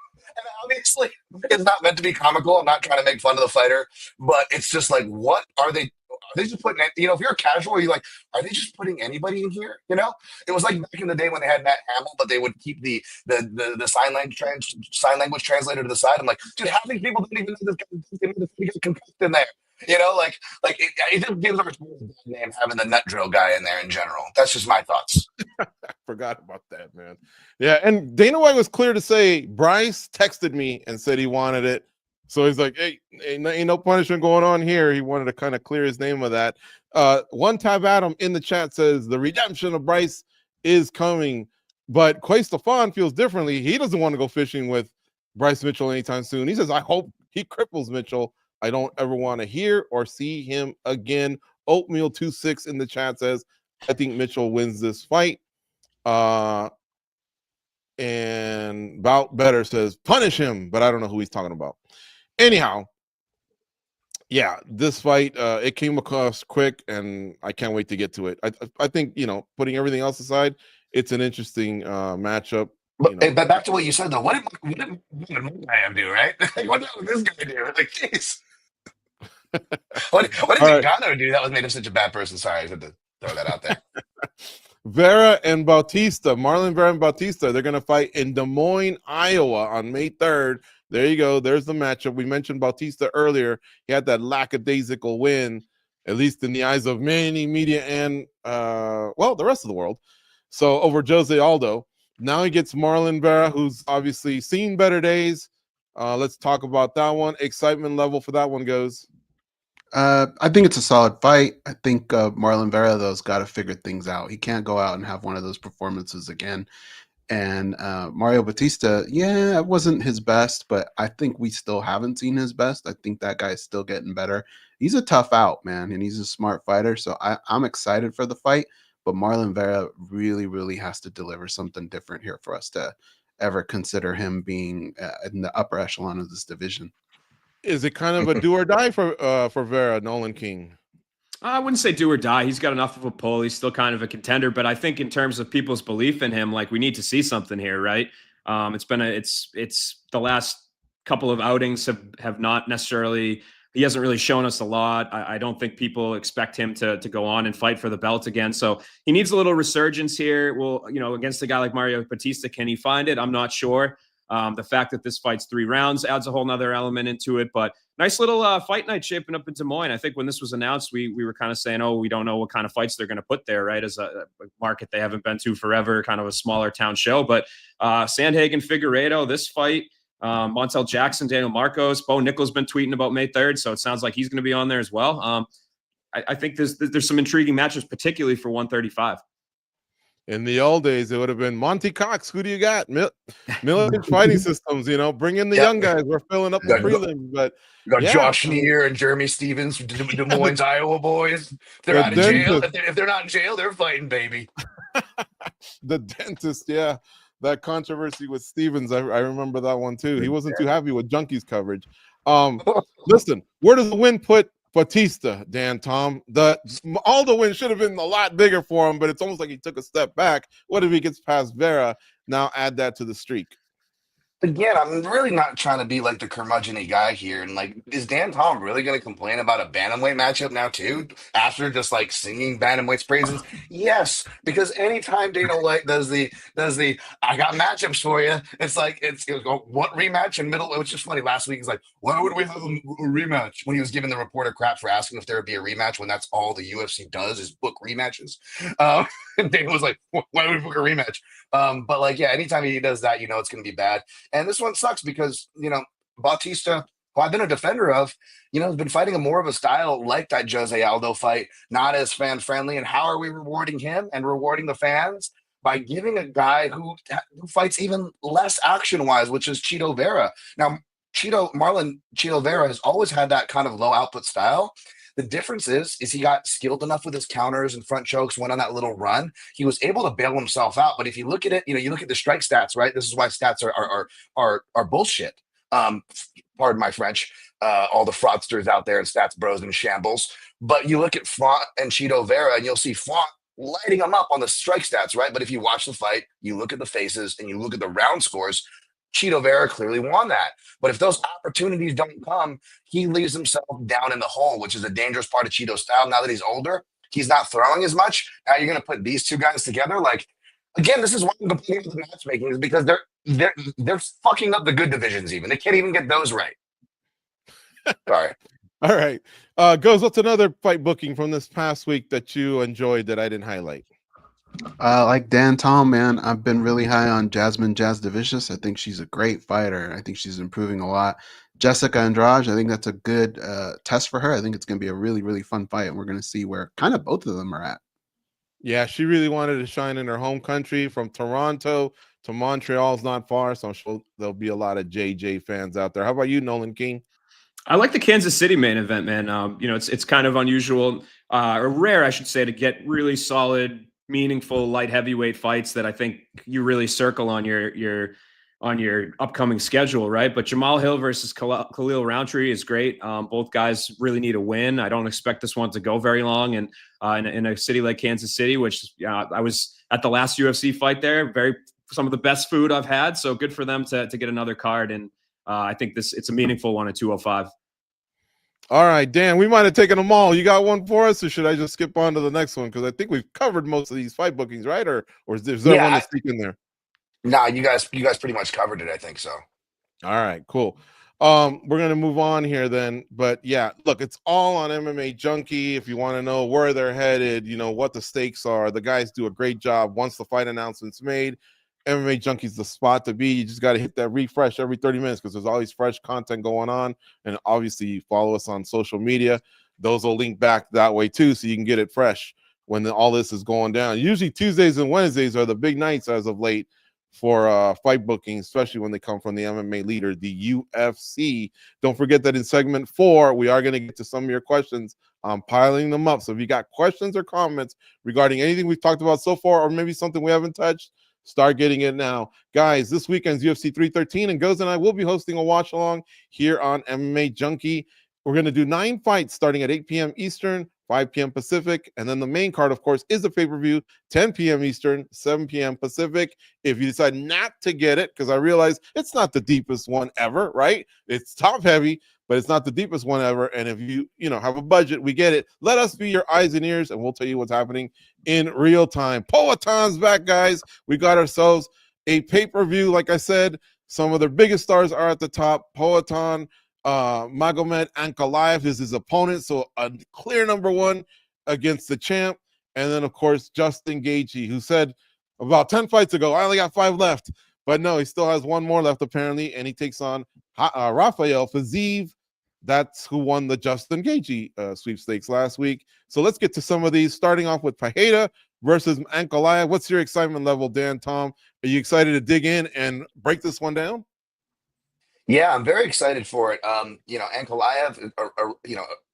obviously, it's not meant to be comical. I'm not trying to make fun of the fighter, but it's just like, what are they? Are they just putting, if you're a casual, you're like, are they just putting anybody in here? It was like back in the day when they had Matt Hamill, but they would keep the sign language translator to the side. I'm like, dude, half these people don't even know this guy concussed in there. It just gives our sport a bad name having the nut drill guy in there in general. That's just my thoughts. Forgot about that, man. Yeah, and Dana White was clear to say Bryce texted me and said he wanted it. So he's like, hey, ain't no punishment going on here. He wanted to kind of clear his name of that. One Tab Adam in the chat says the redemption of Bryce is coming, but Quay Stefan feels differently. He doesn't want to go fishing with Bryce Mitchell anytime soon. He says, I hope he cripples Mitchell. I don't ever want to hear or see him again. Oatmeal26 in the chat says, I think Mitchell wins this fight. And Bout Better says, punish him, but I don't know who he's talking about. Anyhow, yeah, this fight, it came across quick, and I can't wait to get to it. I think, putting everything else aside, it's an interesting matchup. But back to what you said, though, what did Almabayev do, right? What did this guy do? Like, jeez. What did Ngannou do that was made him such a bad person? Sorry, I had to throw that out there. Vera and Bautista, Marlon Vera and Bautista, they're going to fight in Des Moines, Iowa on May 3rd. There you go. There's the matchup. We mentioned Bautista earlier. He had that lackadaisical win, at least in the eyes of many media and, the rest of the world. So over Jose Aldo. Now he gets Marlon Vera, who's obviously seen better days. Let's talk about that one. Excitement level for that one goes. I think it's a solid fight. I think Marlon Vera, though, has got to figure things out. He can't go out and have one of those performances again. And Mario Bautista, it wasn't his best, but I think we still haven't seen his best. I think that guy's still getting better. He's a tough out, man, and he's a smart fighter. So I'm excited for the fight, but Marlon Vera really, really has to deliver something different here for us to ever consider him being in the upper echelon of this division. Is it kind of a do or die for Vera, Nolan King? I wouldn't say do or die. He's got enough of a pull. He's still kind of a contender, but I think in terms of people's belief in him, like we need to see something here, right? It's the last couple of outings have not necessarily. He hasn't really shown us a lot. I don't think people expect him to go on and fight for the belt again. So he needs a little resurgence here. Well, against a guy like Mario Bautista, can he find it? I'm not sure. The fact that this fight's 3 rounds adds a whole nother element into it, but nice little fight night shaping up in Des Moines. I think when this was announced, we were kind of saying, we don't know what kind of fights they're going to put there, right? As a market they haven't been to forever, kind of a smaller town show. But Sandhagen, Figueiredo, this fight, Montel Jackson, Daniel Marcos, Bo Nickel's been tweeting about May 3rd, so it sounds like he's going to be on there as well. I think there's some intriguing matches, particularly for 135. In the old days, it would have been Monty Cox. Who do you got? Militant Fighting Systems, bring in the young guys. We're filling up the prelims. But you got Josh Neer and Jeremy Stevens, Des Moines, Iowa boys. If they're out of jail. If they're not in jail, they're fighting, baby. The dentist, yeah. That controversy with Stevens, I remember that one too. He wasn't too happy with Junkies coverage. Listen, where does the win put Bautista, Tom? All the win should have been a lot bigger for him, but it's almost like he took a step back. What if he gets past Vera? Now add that to the streak. Again, I'm really not trying to be like the curmudgeon-y guy here. And like, is Dan Tom really going to complain about a bantamweight matchup now too? After just like singing bantamweight's praises? Yes, because anytime Dana White does the I got matchups for you, it's like what rematch in middle? Which is funny. Last week he's like, why would we have a rematch? When he was giving the reporter crap for asking if there would be a rematch when that's all the UFC does is book rematches. And Dana was like, why would we book a rematch? But like, yeah, anytime he does that, it's going to be bad. And this one sucks because, Bautista, who I've been a defender of, has been fighting more of a style like that Jose Aldo fight, not as fan-friendly. And how are we rewarding him and rewarding the fans? By giving a guy who fights even less action-wise, which is Chito Vera. Now, Marlon Chito Vera has always had that kind of low-output style. The difference is he got skilled enough with his counters and front chokes, went on that little run. He was able to bail himself out. But if you look at it, you look at the strike stats, right? This is why stats are bullshit. Um, Pardon my French. All the fraudsters out there and stats bros and shambles. But you look at Font and Cheeto Vera, and you'll see Font lighting them up on the strike stats, right? But if you watch the fight, you look at the faces and you look at the round scores, Cheeto Vera clearly won that. But if those opportunities don't come, he leaves himself down in the hole, which is a dangerous part of Cheeto's style. Now that he's older, he's not throwing as much. Now you're going to put these two guys together. Like, again, this is why I'm complaining with the matchmaking, is because they're fucking up the good divisions even. They can't even get those right. Sorry. All right. Goes, what's another fight booking from this past week that you enjoyed that I didn't highlight? Like Dan Tom, man, I've been really high on Jasmine Jasdavicius. I think she's a great fighter. I think she's improving a lot. Jessica Andrade, I think that's a good test for her. I think it's going to be a really, really fun fight, and we're going to see where kind of both of them are at. Yeah, she really wanted to shine in her home country. From Toronto to Montreal is not far, so I'm sure there'll be a lot of JJ fans out there. How about you, Nolan King? I like the Kansas City main event, man. It's kind of unusual or rare, I should say, to get really solid, meaningful light heavyweight fights that I think you really circle on your upcoming schedule, right? But Jamal Hill versus Khalil Roundtree is great. Both guys really need a win. I don't expect this one to go very long, and in a city like Kansas City, which I was at the last UFC fight there, some of the best food I've had. So good for them to get another card, and I think it's a meaningful one at 205. All right, Dan, we might have taken them all. You got one for us, or should I just skip on to the next one? Because I think we've covered most of these fight bookings, right? Or is there one to sneak in there? Nah, you guys pretty much covered it. I think so. All right, cool. We're gonna move on here then. But yeah, look, it's all on MMA Junkie. If you want to know where they're headed, what the stakes are, the guys do a great job once the fight announcement's made. MMA Junkie's the spot to be. You just got to hit that refresh every 30 minutes because there's always fresh content going on. And obviously, you follow us on social media. Those will link back that way too, so you can get it fresh when all this is going down. Usually Tuesdays and Wednesdays are the big nights as of late for fight booking, especially when they come from the MMA leader, the UFC. Don't forget that in segment 4, we are going to get to some of your questions. I'm piling them up. So if you got questions or comments regarding anything we've talked about so far, or maybe something we haven't touched, start getting it now. Guys, this weekend's UFC 313, and Goz and I will be hosting a watch along here on MMA Junkie. We're going to do 9 fights starting at 8 p.m. Eastern, 5 p.m. Pacific, and then the main card, of course, is the pay-per-view, 10 p.m. Eastern, 7 p.m. Pacific. If you decide not to get it, because I realize it's not the deepest one ever, right? It's top-heavy, but it's not the deepest one ever. And if you have a budget, we get it. Let us be your eyes and ears, and we'll tell you what's happening in real time. Poatan's back, guys. We got ourselves a pay-per-view. Like I said, some of their biggest stars are at the top. Poatan, Magomed Ankalaev is his opponent, so a clear number 1 against the champ. And then, of course, Justin Gaethje, who said about 10 fights ago, I only got 5 left. But no, he still has 1 more left, apparently, and he takes on Rafael Fiziev. That's who won the Justin Gaethje sweepstakes last week. So let's get to some of these, starting off with Pereira versus Ankalaev. What's your excitement level, Dan, Tom? Are you excited to dig in and break this one down? Yeah, I'm very excited for it. Ankalaev,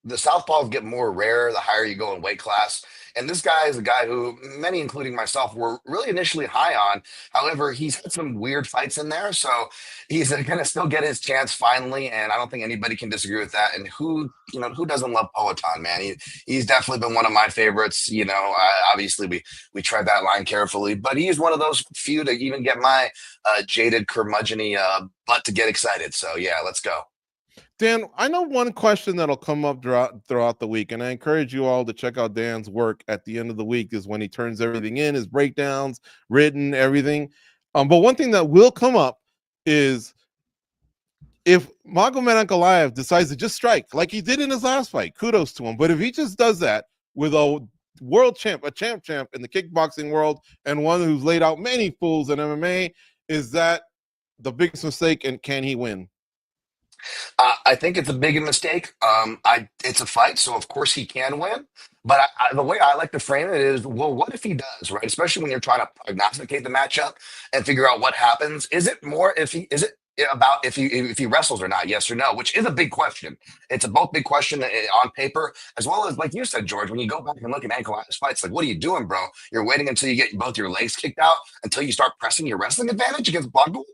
the southpaws get more rare the higher you go in weight class. And this guy is a guy who many, including myself, were really initially high on. However, he's had some weird fights in there. So he's going to still get his chance finally. And I don't think anybody can disagree with that. And who doesn't love Poatan, man? He's definitely been one of my favorites. Obviously we tread that line carefully, but he's one of those few to even get my jaded curmudgeon-y butt to get excited. So yeah, let's go. Dan, I know one question that'll come up throughout the week, and I encourage you all to check out Dan's work at the end of the week is when he turns everything in, his breakdowns, written, everything. But one thing that will come up is if Magomed Ankalaev decides to just strike like he did in his last fight, kudos to him. But if he just does that with a world champ, a champ in the kickboxing world, and one who's laid out many fools in MMA, is that the biggest mistake, and can he win? I think it's a big mistake. It's a fight, so of course he can win. But the way I like to frame it is, well, what if he does, right? Especially when you're trying to prognosticate the matchup and figure out what happens. Is it about if he wrestles or not, yes or no, which is a big question. It's a both big question on paper, as well as, like you said, George, when you go back and look at Ankalaev's fights, like, what are you doing, bro? You're waiting until you get both your legs kicked out until you start pressing your wrestling advantage against Boggle?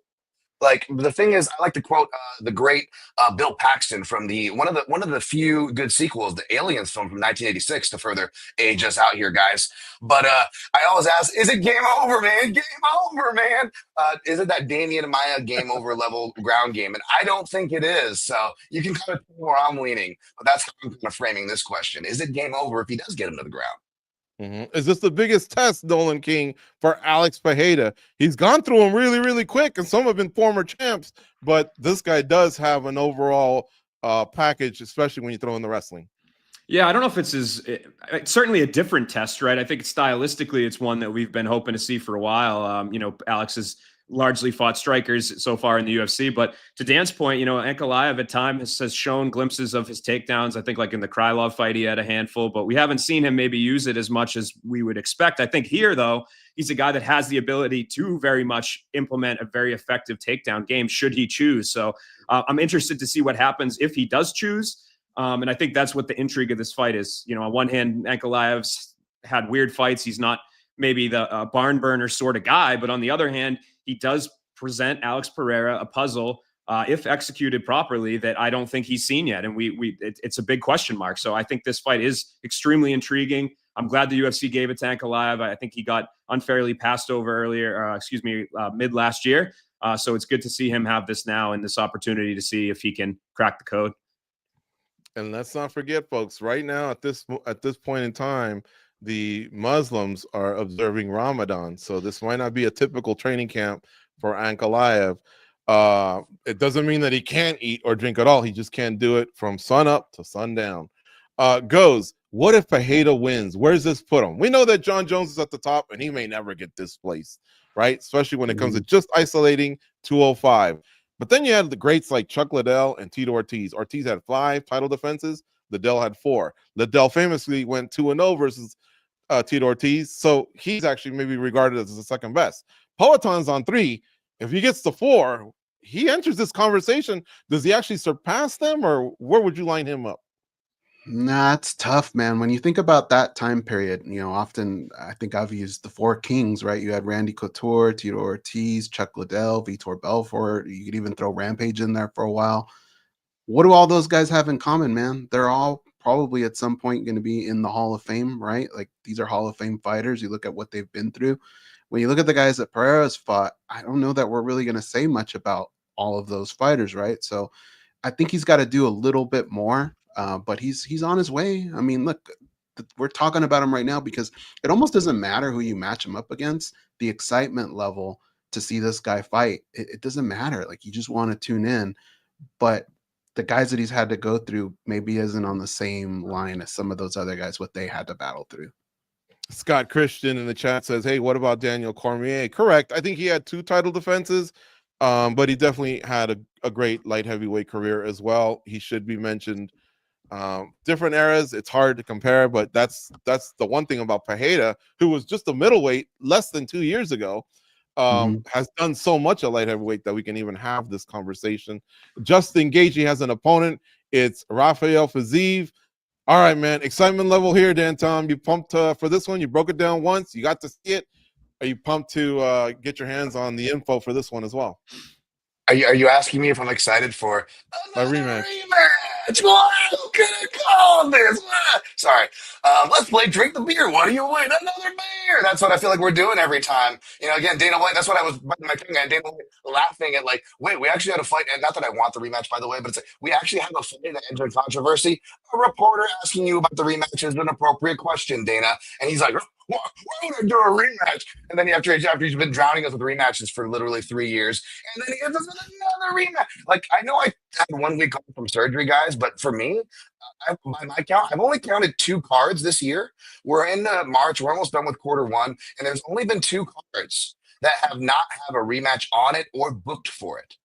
Like, the thing is, I like to quote the great Bill Paxton from the one of the few good sequels, the Aliens film from 1986, to further age us out here, guys. But I always ask, is it game over, man? Game over, man. Is it that Damian Maya game over level ground game? And I don't think it is. So you can kind of tell where I'm leaning, but that's how I'm kind of framing this question: is it game over if he does get him to the ground? Is this the biggest test, Nolan King, for Alex Pereira? He's gone through them really, really quick, and some have been former champs, but this guy does have an overall package, especially when you throw in the wrestling. Yeah, I don't know if it's it's certainly a different test, right? I think stylistically, it's one that we've been hoping to see for a while. Alex has largely fought strikers so far in the UFC, but to Dan's point, Ankalaev at times has shown glimpses of his takedowns. I think like in the Krylov fight, he had a handful, but we haven't seen him maybe use it as much as we would expect. I think here, though, he's a guy that has the ability to very much implement a very effective takedown game should he choose. So I'm interested to see what happens if he does choose. And I think that's what the intrigue of this fight is. On one hand, Ankalaev's had weird fights. He's not maybe the barn burner sort of guy, but on the other hand, he does present Alex Pereira a puzzle, if executed properly, that I don't think he's seen yet. And it's a big question mark. So I think this fight is extremely intriguing. I'm glad the UFC gave it to Ankalaev. I think he got unfairly passed over mid last year. So it's good to see him have this now and this opportunity to see if he can crack the code. And let's not forget, folks, right now at this point in time, the Muslims are observing Ramadan. So this might not be a typical training camp for Ankalaev. It doesn't mean that he can't eat or drink at all. He just can't do it from sun up to sundown. What if Pereira wins? Where's this put him? We know that John Jones is at the top, and he may never get displaced, right? Especially when it comes to just isolating 205. But then you had the greats like Chuck Liddell and Tito Ortiz. Ortiz had 5 title defenses. Liddell had 4. Liddell famously went 2-0 versus Tito Ortiz. So he's actually maybe regarded as the second best. Poaton's on 3. If he gets to 4, he enters this conversation. Does he actually surpass them, or where would you line him up? Nah, it's tough, man. When you think about that time period, often I think I've used the 4 kings, right? You had Randy Couture, Tito Ortiz, Chuck Liddell, Vitor Belfort. You could even throw Rampage in there for a while. What do all those guys have in common, man? They're all probably at some point going to be in the Hall of Fame, right? Like, these are Hall of Fame fighters. You look at what they've been through. When you look at the guys that Pereira's fought, I don't know that we're really going to say much about all of those fighters, right? So I think he's got to do a little bit more. But he's on his way. I mean, look, we're talking about him right now because it almost doesn't matter who you match him up against. The excitement level to see this guy fight, it doesn't matter. Like, you just want to tune in. But the guys that he's had to go through maybe isn't on the same line as some of those other guys, what they had to battle through. Scott Christian in the chat says, hey, what about Daniel Cormier? Correct. I think he had 2 title defenses, but he definitely had a great light heavyweight career as well. He should be mentioned. Different eras, it's hard to compare, but that's the one thing about Pereira, who was just a middleweight less than 2 years ago, has done so much at light heavyweight that we can even have this conversation. Justin Gaethje has an opponent. It's Rafael Fiziev. All right, man. Excitement level here, Dan Tom. You pumped for this one? You broke it down once. You got to see it. Are you pumped to get your hands on the info for this one as well? Are you asking me if I'm excited for a rematch? Who could have called this? Sorry. Let's play Drink the Beer. What do you win? Another beer. That's what I feel like we're doing every time. Again, Dana White, that's what I was biting my tongue at. Dana White laughing at, like, wait, we actually had a fight. And not that I want the rematch, by the way, but it's like, we actually have a fight that entered controversy. A reporter asking you about the rematch is an appropriate question, Dana. And he's like, why would I do a rematch? And then after he's been drowning us with rematches for literally 3 years, and then he hits us with another rematch. Like, I know I had 1 week off from surgery, guys, but for me, by my count, I've only counted 2 cards this year. We're in March. We're almost done with Q1, and there's only been 2 cards that have not have a rematch on it or booked for it.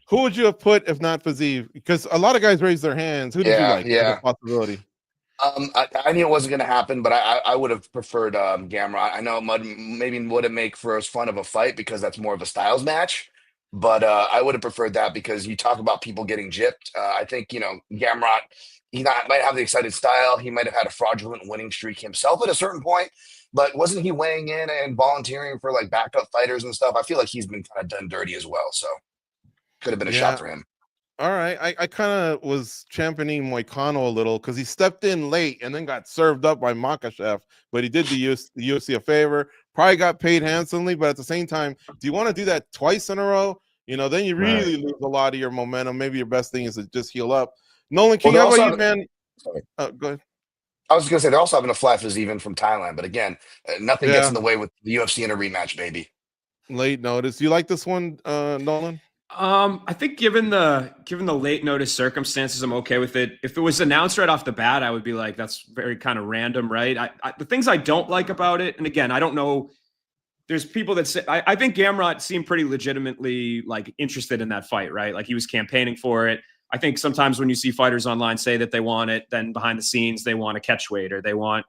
Who would you have put if not Fiziev? Because a lot of guys raised their hands. Who did you like as a possibility? I knew it wasn't going to happen, but I would have preferred Gamrot. I know maybe wouldn't make for as fun of a fight because that's more of a styles match. But I would have preferred that because you talk about people getting gypped. I think, Gamrot, might have the excited style. He might have had a fraudulent winning streak himself at a certain point. But wasn't he weighing in and volunteering for like backup fighters and stuff? I feel like he's been kind of done dirty as well. So could have been a shot Yeah. for him. All right. I kind of was championing Moicano a little because he stepped in late and then got served up by Makachev, but he did the UFC a favor. Probably got paid handsomely, but at the same time, do you want to do that twice in a row? Then you really lose a lot of your momentum. Maybe your best thing is to just heal up. Nolan King, how about you, man? Sorry. Go ahead. I was going to say they're also having a flat fizz even from Thailand, but again, nothing gets in the way with the UFC in a rematch, baby. Late notice. You like this one, Nolan? I think given the late notice circumstances, I'm okay with it. If it was announced right off the bat, I would be like, that's very kind of random, right? The things I don't like about it, and again, I don't know. There's people that say I think Gamrot seemed pretty legitimately like interested in that fight, right? Like he was campaigning for it. I think sometimes when you see fighters online say that they want it, then behind the scenes they want a catch weight or they want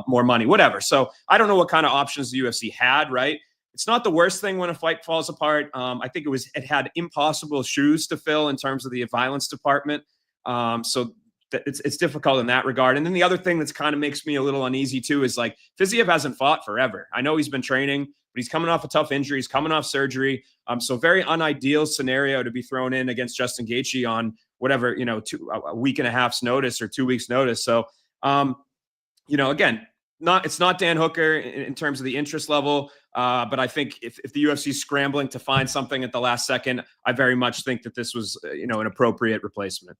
more money, whatever. So I don't know what kind of options the UFC had, right? It's not the worst thing when a fight falls apart. I think it had impossible shoes to fill in terms of the violence department. So it's difficult in that regard. And then the other thing that's kind of makes me a little uneasy too is like Fiziev hasn't fought forever. I know he's been training, but he's coming off a tough injury. He's coming off surgery. So very unideal scenario to be thrown in against Justin Gaethje on whatever, a week and a half's notice or 2 weeks notice. So, again, it's not Dan Hooker in terms of the interest level. But I think if the UFC is scrambling to find something at the last second, I very much think that this was, an appropriate replacement.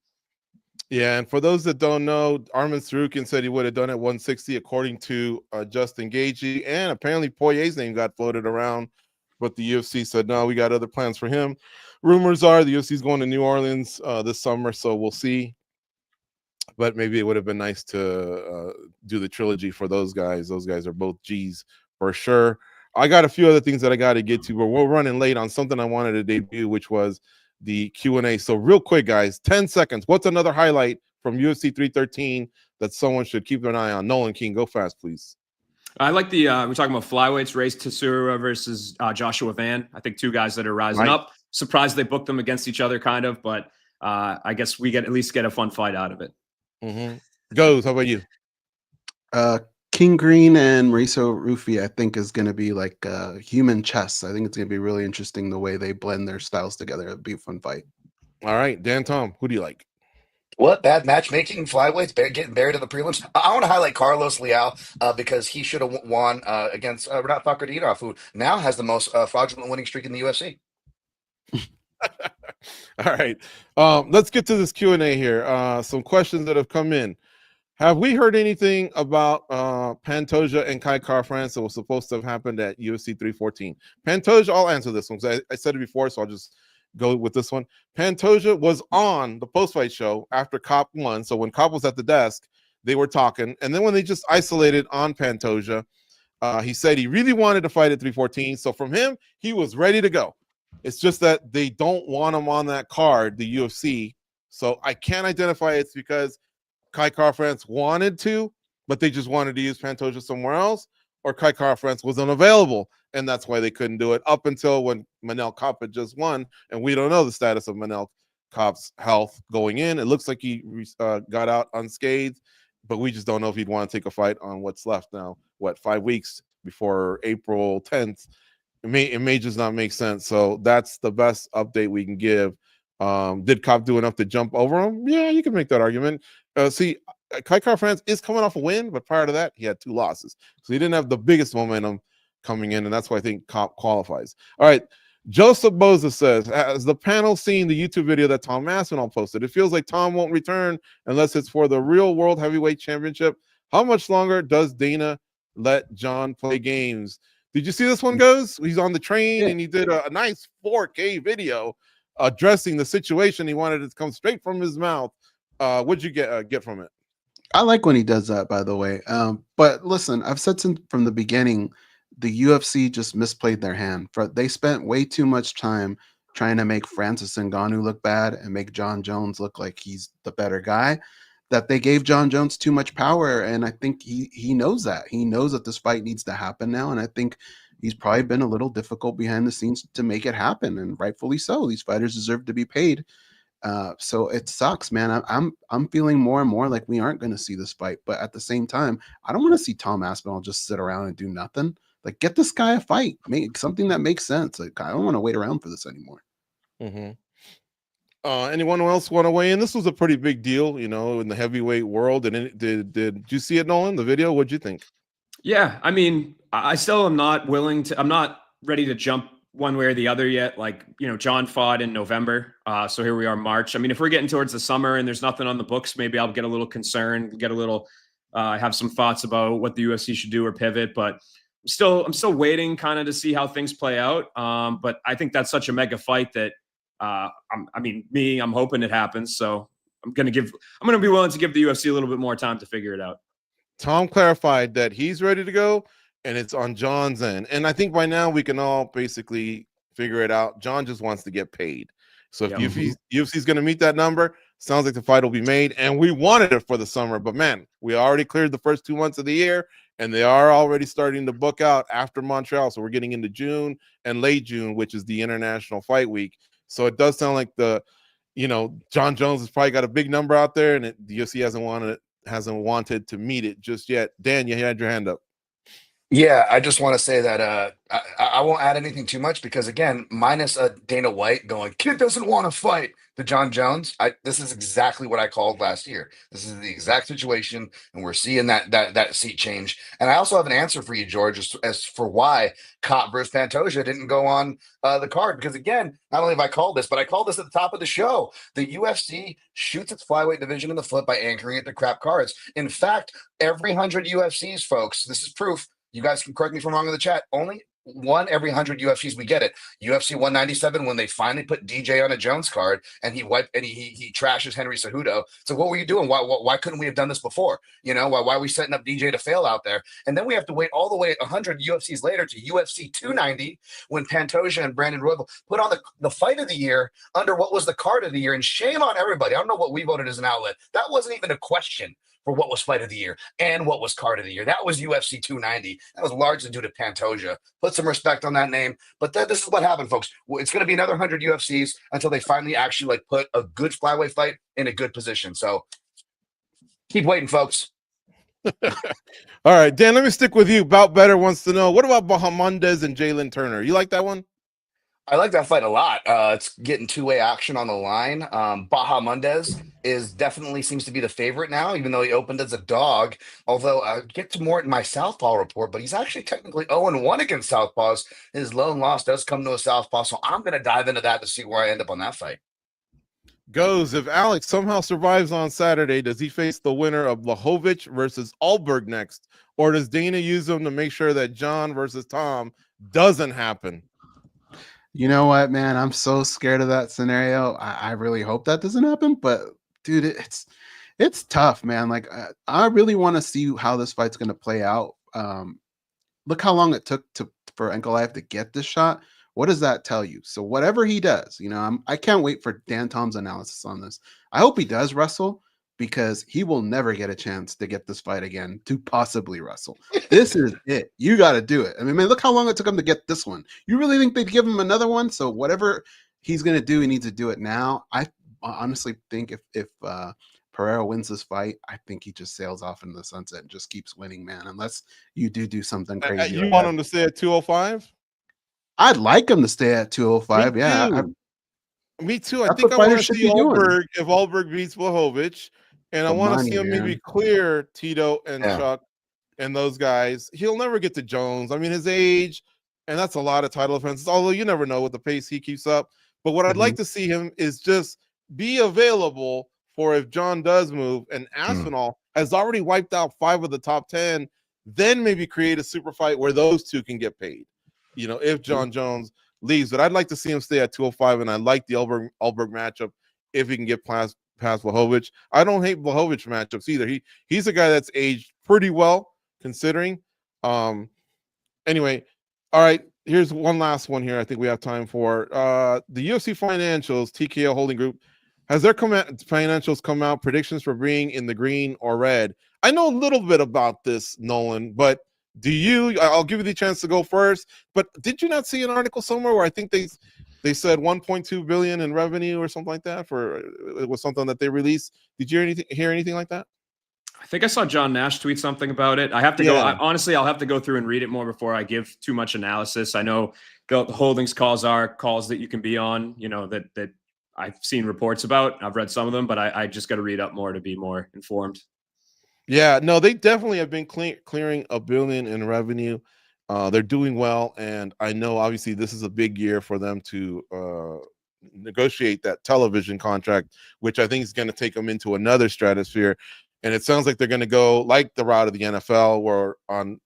Yeah, and for those that don't know, Armin Sarukian said he would have done it 160 according to Justin Gaethje, and apparently Poirier's name got floated around, but the UFC said, no, we got other plans for him. Rumors are the UFC is going to New Orleans this summer, so we'll see. But maybe it would have been nice to do the trilogy for those guys. Those guys are both G's for sure. I got a few other things that I got to get to, but we're running late on something I wanted to debut, which was the Q&A. So real quick, guys, 10 seconds. What's another highlight from UFC 313 that someone should keep an eye on? Nolan King, go fast, please. I like we're talking about flyweights, Race Tsuruwa versus Joshua Van. I think two guys that are rising up. Surprised they booked them against each other, kind of, but I guess we at least get a fun fight out of it. Mm-hmm. Goes, how about you? King Green and Mauricio Rufy, I think, is going to be like human chess. I think it's going to be really interesting the way they blend their styles together. It'll be a fun fight. All right, Dan Tom, who do you like? What bad matchmaking? Flyweights getting buried in the prelims. I want to highlight Carlos Leal because he should have won against Renat Fakhretdinov, who now has the most fraudulent winning streak in the UFC. All right, let's get to this Q&A here. Some questions that have come in. Have we heard anything about Pantoja and Kai Kara-France that was supposed to have happened at UFC 314? Pantoja, I'll answer this one because I said it before, so I'll just go with this one. Pantoja was on the post-fight show after Kape won. So when Kape was at the desk, they were talking. And then when they just isolated on Pantoja, he said he really wanted to fight at 314. So from him, he was ready to go. It's just that they don't want him on that card, the UFC. So I can't identify it's because Kai Kara-France wanted to, but they just wanted to use Pantoja somewhere else, or Kai Kara-France was unavailable, and that's why they couldn't do it up until when Manel Kape had just won, and we don't know the status of Manel Kape's health going in. It looks like he got out unscathed, but we just don't know if he'd want to take a fight on what's left now. 5 weeks before April 10th? It may just not make sense. So that's the best update we can give. Did Kape do enough to jump over him? Yeah, you can make that argument. See, Kai Kara-France is coming off a win, but prior to that, he had 2 losses. So he didn't have the biggest momentum coming in, and that's why I think Kape qualifies. All right, Joseph Boza says, has the panel seen the YouTube video that Tom Masvidal posted? It feels like Tom won't return unless it's for the real World Heavyweight Championship. How much longer does Dana let John play games? Did you see this one, Goes? He's on the train, and he did a nice 4K video addressing the situation. He wanted it to come straight from his mouth. What'd you get from it? I like when he does that, by the way. But listen, I've said from the beginning, the UFC just misplayed their hand. They spent way too much time trying to make Francis Ngannou look bad and make John Jones look like he's the better guy, that they gave John Jones too much power. And I think he knows that. He knows that this fight needs to happen now. And I think, he's probably been a little difficult behind the scenes to make it happen, and rightfully so. These fighters deserve to be paid. So it sucks, man. I'm feeling more and more like we aren't going to see this fight, but at the same time, I don't want to see Tom Aspinall just sit around and do nothing. Like, get this guy a fight, make something that makes sense. Like, I don't want to wait around for this anymore. Anyone else want to weigh in? This was a pretty big deal, you know, in the heavyweight world. And did you see it, Nolan? The video? What'd you think? Yeah, I mean, I still am not willing to. I'm not ready to jump one way or the other yet. Like, you know, John fought in November, so here we are, March. I mean, if we're getting towards the summer and there's nothing on the books, maybe I'll get a little concerned, get a little, have some thoughts about what the UFC should do or pivot. But I'm still waiting, kind of, to see how things play out. But I think that's such a mega fight that. I'm hoping it happens. So I'm going to be willing to give the UFC a little bit more time to figure it out. Tom clarified that he's ready to go and it's on John's end. And I think by now we can all basically figure it out. John just wants to get paid. So if UFC's going to meet that number, sounds like the fight will be made. And we wanted it for the summer, but man, we already cleared the first 2 months of the year and they are already starting to book out after Montreal. So we're getting into June and late June, which is the International Fight Week. So it does sound like John Jones has probably got a big number out there, and the UFC hasn't wanted to meet it just yet. Dan, you had your hand up. Yeah, I just want to say that I won't add anything too much because, again, minus Dana White going, kid doesn't want to fight to John Jones. This is exactly what I called last year. This is the exact situation, and we're seeing that seat change. And I also have an answer for you, George, as for why Kape versus Pantoja didn't go on the card. Because, again, not only have I called this, but I called this at the top of the show. The UFC shoots its flyweight division in the foot by anchoring it to crap cards. In fact, every 100 UFCs, folks, this is proof. You guys can correct me if I'm wrong in the chat. Only one every 100 UFCs we get it. UFC 197 when they finally put DJ on a Jones card and he trashes Henry Cejudo. So what were you doing? Why couldn't we have done this before? You know, why are we setting up DJ to fail out there? And then we have to wait all the way 100 UFCs later to UFC 290 when Pantoja and Brandon Royval put on the fight of the year under what was the card of the year. And shame on everybody. I don't know what we voted as an outlet. That wasn't even a question for what was fight of the year and what was card of the year. That was UFC 290. That was largely due to Pantoja. Put some respect on that name. But this is what happened, folks. It's going to be another 100 UFCs until they finally actually put a good flyweight fight in a good position. So keep waiting, folks. All right, Dan, let me stick with you. Bout Better wants to know, what about Bahamondes and Jalen Turner? You like that one? I like that fight a lot. It's getting two-way action on the line. Bahamondes definitely seems to be the favorite now, even though he opened as a dog. Although I'll get to more in my Southpaw report, but he's actually technically 0-1 against Southpaws. His lone loss does come to a Southpaw, so I'm going to dive into that to see where I end up on that fight. Goes, if Alex somehow survives on Saturday, does he face the winner of Blachowicz versus Alberg next? Or does Dana use him to make sure that John versus Tom doesn't happen? You know what, man? I'm so scared of that scenario. I really hope that doesn't happen. But, dude, it's tough, man. Like, I really want to see how this fight's going to play out. Look how long it took for Ankalaev to get this shot. What does that tell you? So whatever he does, I can't wait for Dan Tom's analysis on this. I hope he does wrestle, because he will never get a chance to get this fight again to possibly wrestle. This is it. You got to do it. I mean, man, look how long it took him to get this one. You really think they'd give him another one? So whatever he's going to do, he needs to do it now. I honestly think if Pereira wins this fight, I think he just sails off into the sunset and just keeps winning, man, unless you do something crazy. You want him to stay at 205? I'd like him to stay at 205. Me too. I think I want to see Alberg if Alberg beats Blachowicz. And I want to see him maybe clear Tito and Chuck and those guys. He'll never get to Jones. I mean, his age, and that's a lot of title offenses, although you never know what the pace he keeps up. But what I'd like to see him is just be available for if John does move, and Aspinall has already wiped out 5 of the top 10, then maybe create a super fight where those two can get paid, if John Jones leaves. But I'd like to see him stay at 205, and I like the Alberg matchup if he can get past Blachowicz. I don't hate Blachowicz matchups either. He's a guy that's aged pretty well considering. Anyway, all right, here's one last one here I think we have time for. The UFC Financials, TKO Holding Group, has their financials come out, predictions for being in the green or red? I know a little bit about this, Nolan, but I'll give you the chance to go first, but did you not see an article somewhere where I think they said 1.2 billion in revenue or something like that for it was something that they released? Did you hear anything like that? I think I saw John Nash tweet something about it. I have to go. Honestly, I'll have to go through and read it more before I give too much analysis. I know the holdings calls are calls that you can be on, that I've seen reports about. I've read some of them, but I just got to read up more to be more informed. Yeah, no, they definitely have been clearing $1 billion in revenue. They're doing well, and I know obviously this is a big year for them to negotiate that television contract, which I think is going to take them into another stratosphere. And it sounds like they're going to go like the route of the NFL, where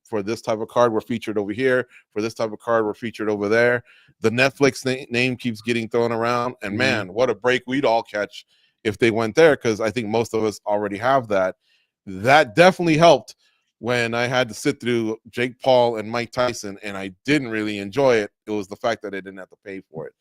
for this type of card we're featured over here, for this type of card we're featured over there. The Netflix name keeps getting thrown around, and man, what a break we'd all catch if they went there, because I think most of us already have that. That definitely helped when I had to sit through Jake Paul and Mike Tyson, and I didn't really enjoy it. It was the fact that I didn't have to pay for it.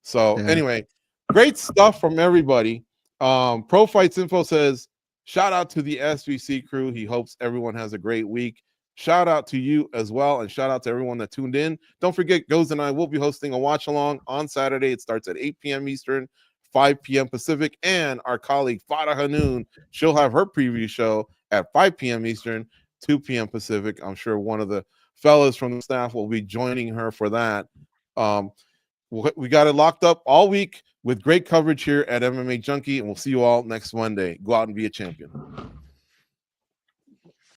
So anyway, great stuff from everybody. Pro Fights Info says, shout out to the SVC crew. He hopes everyone has a great week. Shout out to you as well, and shout out to everyone that tuned in. Don't forget, Goz and I will be hosting a watch along on Saturday. It starts at 8 p.m. Eastern, 5 p.m. Pacific, and our colleague Farah Hanoun, she'll have her preview show at 5 p.m. Eastern, 2 p.m. Pacific. I'm sure one of the fellas from the staff will be joining her for that. We got it locked up all week with great coverage here at MMA Junkie, and we'll see you all next Monday. Go out and be a champion.